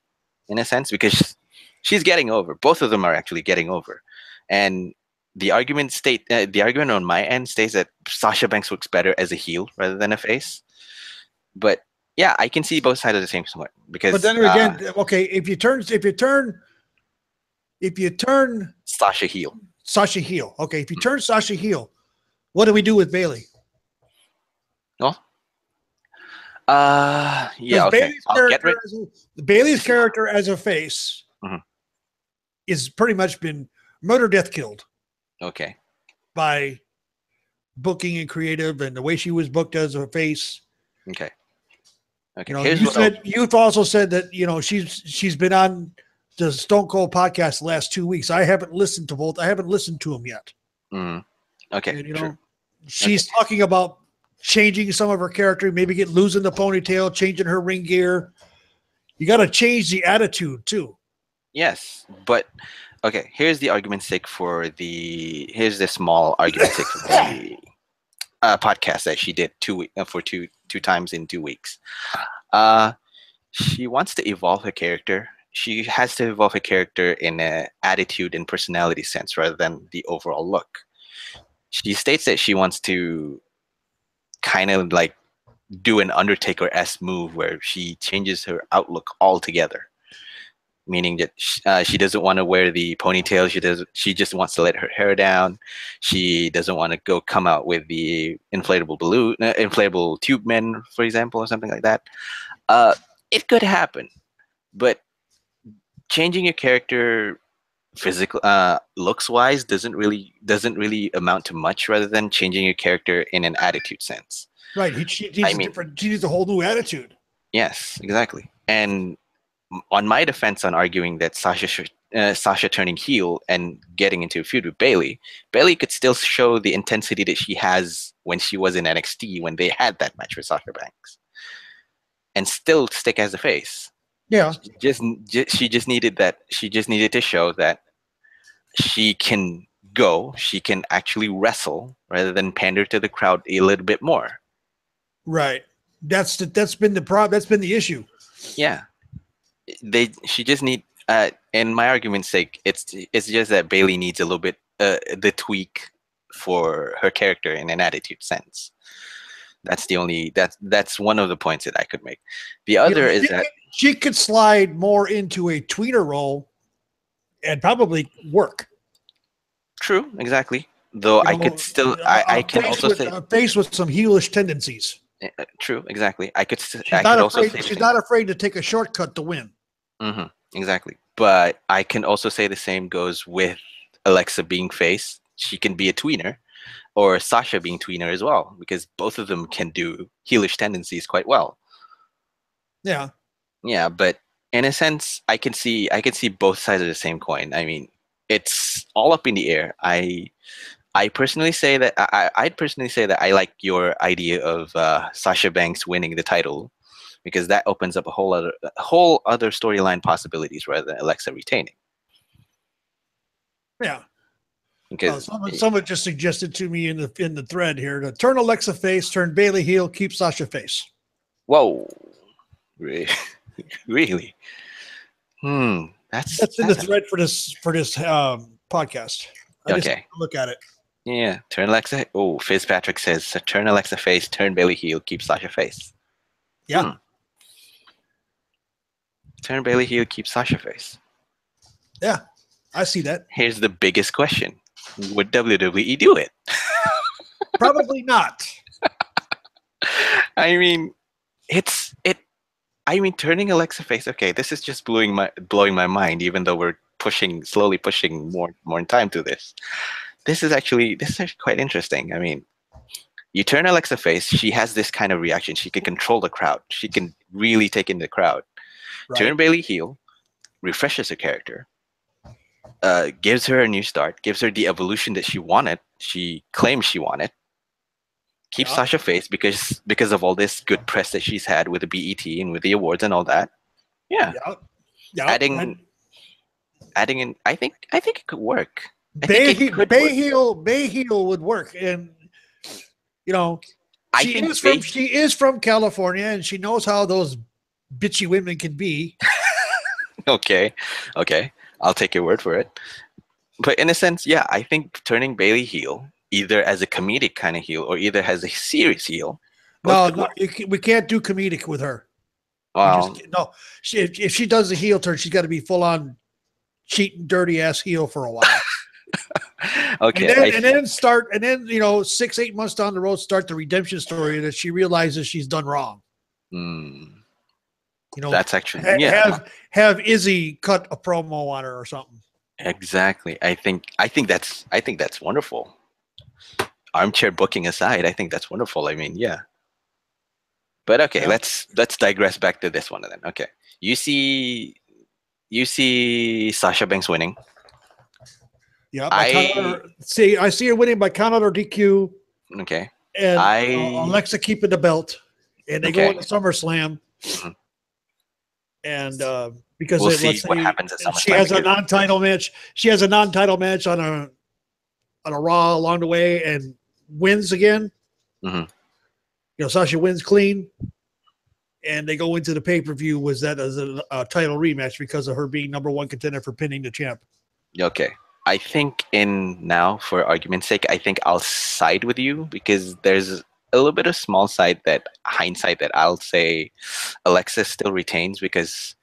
in a sense, because she's getting over. Both of them are actually getting over, and the argument on my end states that Sasha Banks looks better as a heel rather than a face. But yeah, I can see both sides of the same point, because. But then again, okay, if you turn Sasha heel. Okay, if you turn Sasha heel, what do we do with Bailey? Oh. Yeah. Okay. Bailey's character as a face is pretty much been murder, death, killed. Okay. By booking and creative, and the way she was booked as a face. Okay. You've also said that she's been on the Stone Cold podcast the last 2 weeks. I haven't listened to both. I haven't listened to them yet. Okay. And, true. She's talking about changing some of her character, maybe losing the ponytail, changing her ring gear. You got to change the attitude too. Yes, but okay. Here's the small argument sake for the podcast that she did two times in 2 weeks. She wants to evolve her character. She has to evolve her character in an attitude and personality sense rather than the overall look. She states that she wants to kind of like do an Undertaker-esque move where she changes her outlook altogether, meaning that she doesn't want to wear the ponytail. She just wants to let her hair down. She doesn't want to come out with the inflatable tube men, for example, or something like that. It could happen, but changing your character physical looks wise doesn't really amount to much, rather than changing your character in an attitude sense. Right. She needs a whole new attitude. Yes, exactly. And on my defense on arguing that Sasha turning heel and getting into a feud with Bailey could still show the intensity that she has when she was in NXT, when they had that match with Sasha Banks, and still stick as a face. Yeah. She just needed to show that she can actually wrestle rather than pander to the crowd a little bit more. Right. That's been the problem. That's been the issue. Yeah. She just need in my argument's sake, it's just that Bailey needs a little bit the tweak for her character in an attitude sense. That's one of the points that I could make. The other is that she could slide more into a tweener role and probably work. True, exactly. Though I could still, I can also say face with some heelish tendencies. True, exactly. She's not afraid to take a shortcut to win. Exactly. But I can also say the same goes with Alexa being face. She can be a tweener, or Sasha being tweener as well, because both of them can do heelish tendencies quite well. Yeah. Yeah, but in a sense, I can see both sides of the same coin. I mean, it's all up in the air. I'd personally say that I like your idea of Sasha Banks winning the title, because that opens up a whole other storyline possibilities rather than Alexa retaining. Yeah. Because Someone just suggested to me in the thread here to turn Alexa face, turn Bailey heel, keep Sasha face. whoa, really? That's in the thread for this podcast. I just look at it. Yeah, turn Alexa. Oh, Fitzpatrick says turn Alexa face, turn Bailey heel, keep Sasha face. Yeah. Turn Bailey heel, keep Sasha face. Yeah, I see that. Here's the biggest question: would WWE do it? Probably not. I mean, turning Alexa face. Okay, this is just blowing my mind. Even though we're slowly pushing more time to this. This is actually quite interesting. I mean, you turn Alexa face, she has this kind of reaction. She can control the crowd. She can really take in the crowd. Right. Turn Bailey heel, refreshes her character, gives her a new start, gives her the evolution that she wanted. She claims she wanted. Keeps Sasha face because of all this good press that she's had with the BET and with the awards and all that. Yeah. Adding in, I think it could work. Bay heel would work, and she is from California, and she knows how those bitchy women can be. Okay, I'll take your word for it. But in a sense, yeah, I think turning Bailey heel, either as a comedic kind of heel or either as a serious heel. No, we can't do comedic with her. Well, if she does the heel turn, she's got to be full on cheating, dirty ass heel for a while. Okay. And then 6-8 months down the road, start the redemption story that she realizes she's done wrong. That's actually have Izzy cut a promo on her or something. Exactly. I think that's wonderful. Armchair booking aside, I think that's wonderful. I mean, yeah. But okay, let's digress back to this one then. Okay, you see Sasha Banks winning. Yeah, I see her winning by count out or DQ. Okay. And Alexa keeping the belt, and they go into SummerSlam. Mm-hmm. And because we'll see what happens at SummerSlam. She has a non-title match. She has a non-title match on a Raw along the way and wins again. Mm-hmm. Sasha wins clean, and they go into the pay-per-view. Was that as a title rematch because of her being number one contender for pinning the champ? Okay. I think for argument's sake, I think I'll side with you because there's a little bit of small hindsight that I'll say Alexa still retains because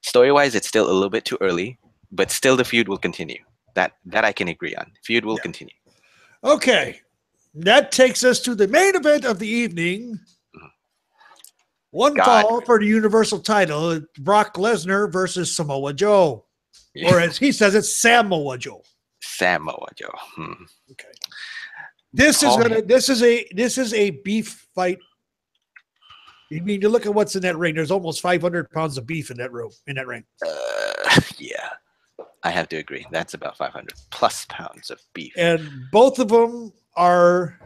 story-wise, it's still a little bit too early, but still the feud will continue. That I can agree on. Feud will continue. Okay. That takes us to the main event of the evening. One fall for the Universal title, Brock Lesnar versus Samoa Joe. Yeah. Or as he says, it's Samoa Joe. Samoa Joe. Okay. This is a beef fight. I mean, you look at what's in that ring. There's almost 500 pounds of beef in that ring. Yeah, I have to agree. That's about 500 plus pounds of beef. And both of them are,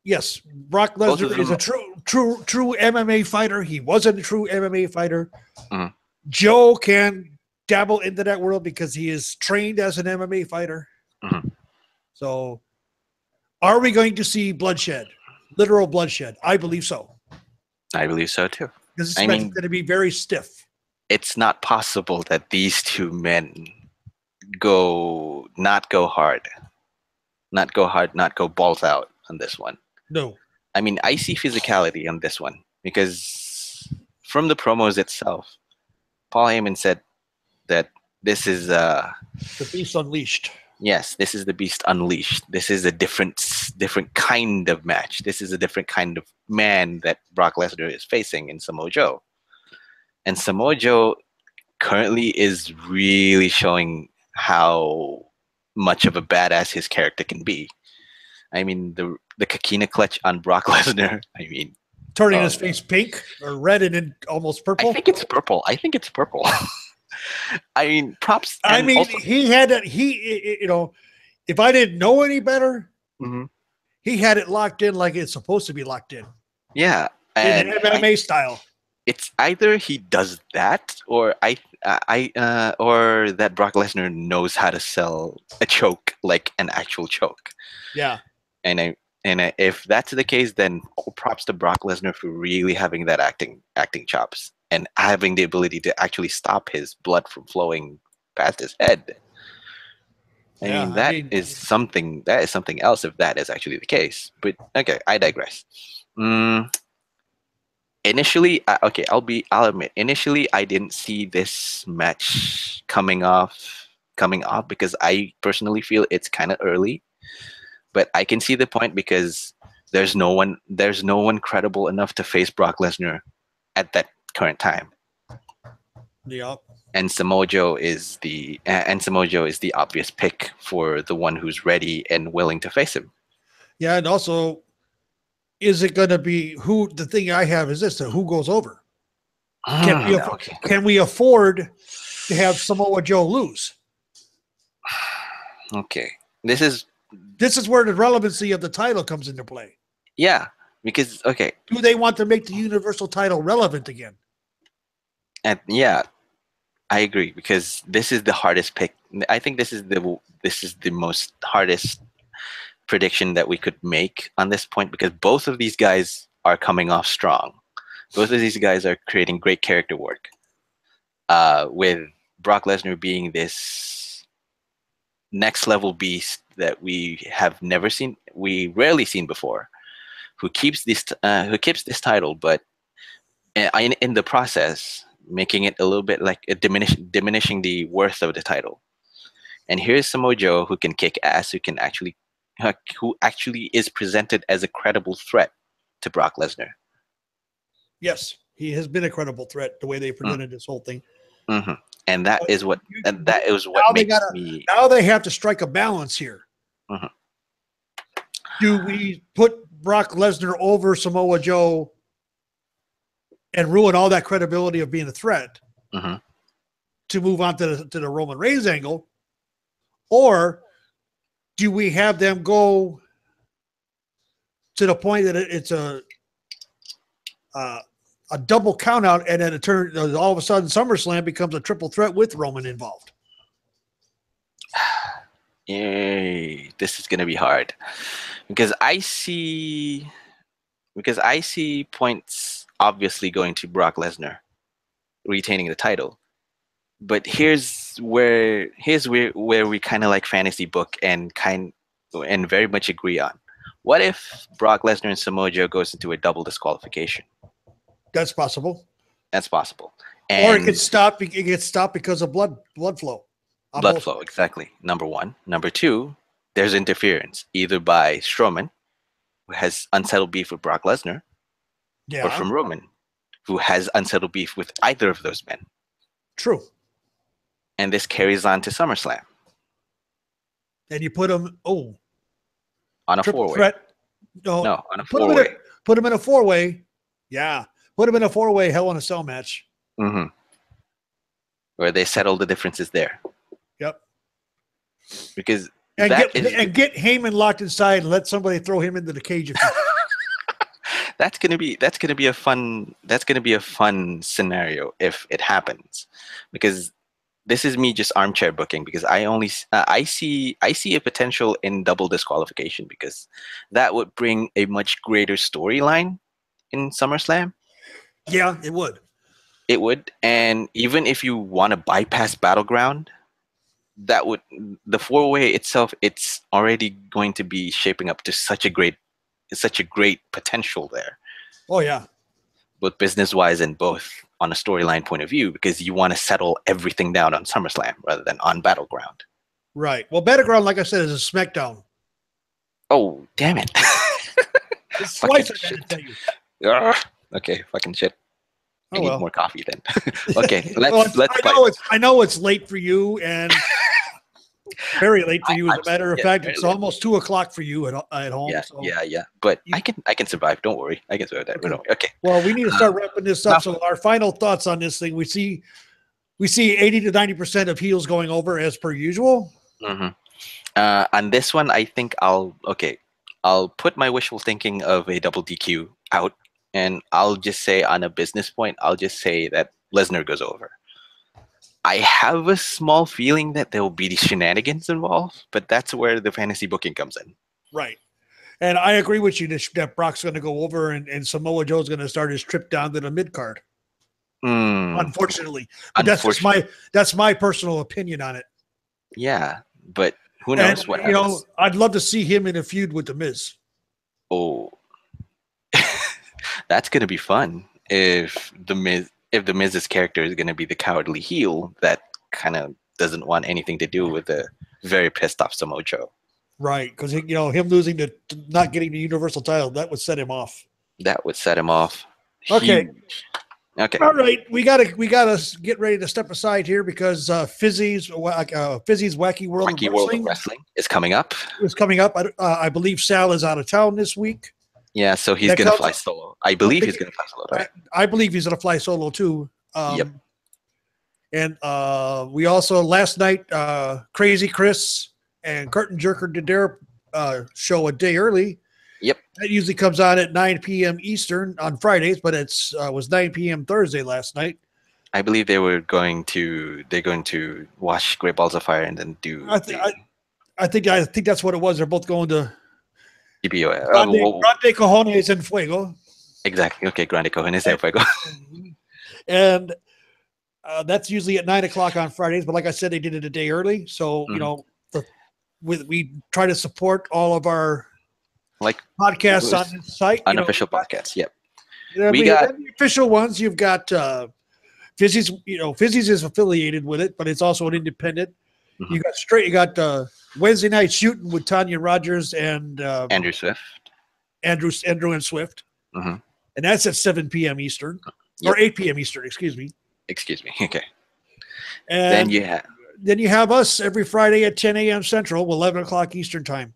yes, Brock Lesnar is a true MMA fighter. He wasn't a true MMA fighter. Mm-hmm. Joe can dabble into that world because he is trained as an MMA fighter. Mm-hmm. So are we going to see bloodshed? Literal bloodshed? I believe so. I believe so too. Because this match is going to be very stiff. It's not possible that these two men not go hard, not go balls out on this one. No. I mean, I see physicality on this one because from the promos itself, Paul Heyman said that this is the Beast Unleashed. Yes, this is the Beast Unleashed. This is a different kind of match. This is a different kind of man that Brock Lesnar is facing in Samoa Joe. And Samoa Joe currently is really showing how much of a badass his character can be. I mean, the Kakina clutch on Brock Lesnar, I mean, turning his face pink or red and then almost purple. I think it's purple. I mean, props. I mean, also, he had that. If if I didn't know any better, Mhm. he had it locked in like it's supposed to be locked in Yeah, in and MMA style. it's either he does that, or or that Brock Lesnar knows how to sell a choke like an actual choke. Yeah. If that's the case, then all props to Brock Lesnar for really having that acting chops and having the ability to actually stop his blood from flowing past his head. I Yeah, mean, I mean, that is something else if that is actually the case. But okay, I digress. Initially, I'll admit, initially I didn't see this match coming off because I personally feel it's kind of early. But I can see the point because there's no one credible enough to face Brock Lesnar at that current time. yeah. And Samoa Joe is the obvious pick for the one who's ready and willing to face him. Yeah, and also, is it going to be who? The thing I have is this: who goes over? Okay. Can we afford to have Samoa Joe lose? Okay. This is where the relevancy of the title comes into play. Yeah, because okay, Do they want to make the Universal title relevant again? and yeah, I agree because this is the hardest pick. I think this is the most hardest prediction that we could make on this point because both of these guys are coming off strong. Both of these guys are creating great character work. With Brock Lesnar being this next level beast that we have never seen, we rarely seen before, who keeps this title, but in the process making it a little bit like diminishing the worth of the title. And here's Samoa Joe who can kick ass, who actually is presented as a credible threat to Brock Lesnar. Yes, he has been a credible threat the way they presented this whole thing. Mm-hmm. And that is what makes me. Now they have to strike a balance here. Mhm. Do we put Brock Lesnar over Samoa Joe and ruin all that credibility of being a threat to move on to the Roman Reigns angle? Or do we have them go to the point that it's a double count out and then all of a sudden SummerSlam becomes a triple threat with Roman involved? Yay, this is gonna be hard because I see points obviously going to Brock Lesnar retaining the title. But here's where we kind of like fantasy book and very much agree on. What if Brock Lesnar and Samoa Joe goes into a double disqualification? That's possible. That's possible. Or it gets stopped because of blood flow. Blood flow, exactly. Number one. Number two, there's interference either by Strowman, who has unsettled beef with Brock Lesnar, or from Roman, who has unsettled beef with either of those men. True. And this carries on to SummerSlam. And you put them on a four-way. Threat. No, on a four-way. Put them in a four-way. Yeah. Put them in a four-way Hell in a Cell match. Mm-hmm. Where they settle the differences there. Yep. Because get Heyman locked inside and let somebody throw him into the cage. That's gonna be a fun scenario if it happens, because this is me just armchair booking because I see a potential in double disqualification because that would bring a much greater storyline in SummerSlam. Yeah, it would. It would, and even if you want to bypass Battleground, the four-way itself, it's already going to be shaping up to such a great potential there. Oh yeah, both business-wise and both on a storyline point of view, because you want to settle everything down on SummerSlam rather than on Battleground. Right. Well, Battleground, like I said, is a SmackDown. Oh, damn it! It's twice I gotta tell you. Okay, fucking shit. I need more coffee then. Okay, I know it's late for you and very late for you. As a matter of fact, it's almost 2:00 for you at home. Yeah. But I can survive. Don't worry, I can survive that. Okay. Well, we need to start wrapping this up. So our final thoughts on this thing: we see 80 to 90% of heels going over as per usual. Mm-hmm. On this one, I think I'll put my wishful thinking of a double DQ out, and I'll just say on a business point, I'll just say that Lesnar goes over. I have a small feeling that there will be shenanigans involved, but that's where the fantasy booking comes in. Right. And I agree with you that Brock's going to go over and Samoa Joe's going to start his trip down to the mid card. Unfortunately, but that's my personal opinion on it. Yeah, but who knows what happens? I'd love to see him in a feud with the Miz. Oh, that's gonna be fun if the Miz's character is gonna be the cowardly heel that kind of doesn't want anything to do with the very pissed off Samoa Joe. Right, because him losing not getting the Universal title, that would set him off. That would set him off. Okay. Huge. Okay. All right, we gotta get ready to step aside here because Fizzy's Wacky World of Wrestling is coming up. It's coming up. I believe Sal is out of town this week. Yeah, so he's gonna fly solo. I believe he's gonna fly solo. Right? I believe he's gonna fly solo too. Yep. And we also last night, Crazy Chris and Curtain Jerker did their show a day early. Yep. That usually comes on at 9 p.m. Eastern on Fridays, but was 9 p.m. Thursday last night. I believe they're going to watch Great Balls of Fire and then do. I think that's what it was. They're both going to Grande Cojones en Fuego. Exactly. Okay, Grande Cojones en Fuego. And that's usually at 9 o'clock on Fridays. But like I said, they did it a day early, so we try to support all of our podcasts on the site, unofficial podcasts. Yep. We got the official ones. You've got Fizzy's. Fizzy's is affiliated with it, but it's also an independent. Mm-hmm. You got Wednesday night shooting with Tanya Rogers and Andrew Swift. Andrew and Swift, mm-hmm. And that's at 7 p.m. Eastern or 8 p.m. Eastern. Excuse me. Okay. And then you have us every Friday at 10 a.m. Central, 11 o'clock Eastern time.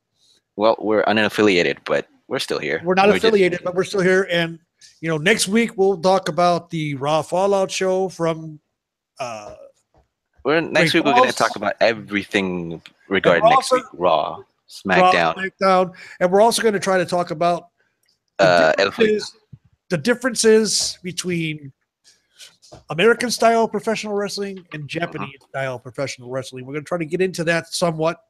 Well, we're unaffiliated, but we're still here. We're not affiliated, but we're still here. And, next week we'll talk about the Raw Fallout show from next week we're going to talk about everything regarding next week. Raw, SmackDown. And we're also going to try to talk about the differences between American style professional wrestling and Japanese style professional wrestling. We're going to try to get into that somewhat.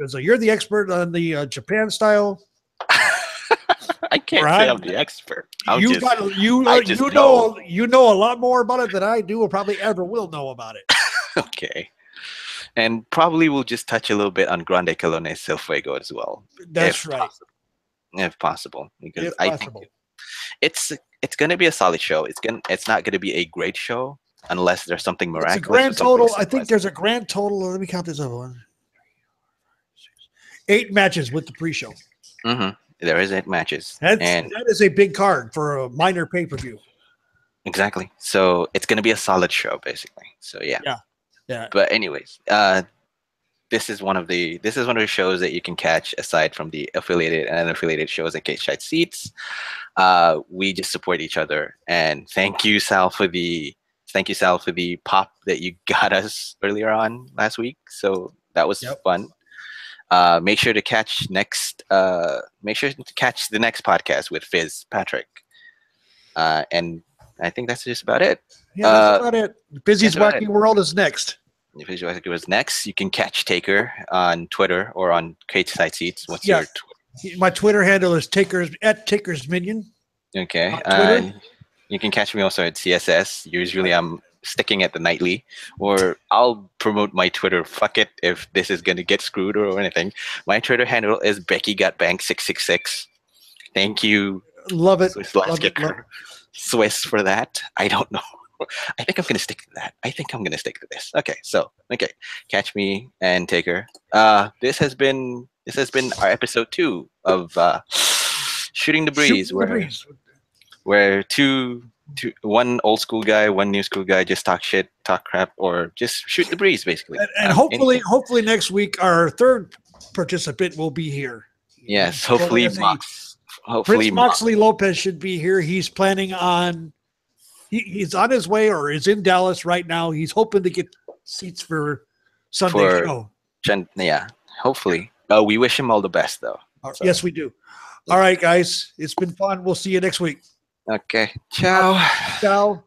So you're the expert on the Japan style. I can't say I'm the expert. You know a lot more about it than I do, or probably ever will know about it. Okay, and probably we'll just touch a little bit on Grande Colones El Fuego as well. That's right, if possible, because I think it's going to be a solid show. It's not going to be a great show unless there's something miraculous. It's a grand total. I think there's a grand total. Let me count this other one. 8 matches with the pre-show. Mm-hmm. There is 8 matches. That is a big card for a minor pay-per-view. Exactly. So it's going to be a solid show, basically. So yeah. But anyways, this is one of the shows that you can catch aside from the affiliated and unaffiliated shows at Cage Side Seats. We just support each other, and thank you, Sal, for the pop that you got us earlier on last week. So that was fun. Make sure to catch the next podcast with Fizz Patrick. And I think that's just about it. Yeah, that's about it. Fizzy's Wacky World is next. Fizzy's Wacky World is next. You can catch Taker on Twitter or on Cage Side Seats. What's your Twitter? My Twitter handle is @TakersMinion. Okay. You can catch me also at CSS. Usually I'm sticking at the nightly, or I'll promote my Twitter. Fuck it if this is gonna get screwed or anything. My Twitter handle is BeckyGotBank666. Thank you. Love it. Swiss for that. I don't know. I think I'm gonna stick to that. I think I'm gonna stick to this. Okay. Catch me and Taker. This has been our episode 2 of Shooting the Breeze, where one old school guy, one new school guy just talk shit, talk crap, or just shoot the breeze, basically. And hopefully next week our third participant will be here. Yes, hopefully Prince Moxley Lopez should be here. He's planning on he's on his way or is in Dallas right now. He's hoping to get seats for Sunday show. Hopefully. We wish him all the best, though. So, Yes, we do. All right, guys. It's been fun. We'll see you next week. okay. Ciao. Ciao.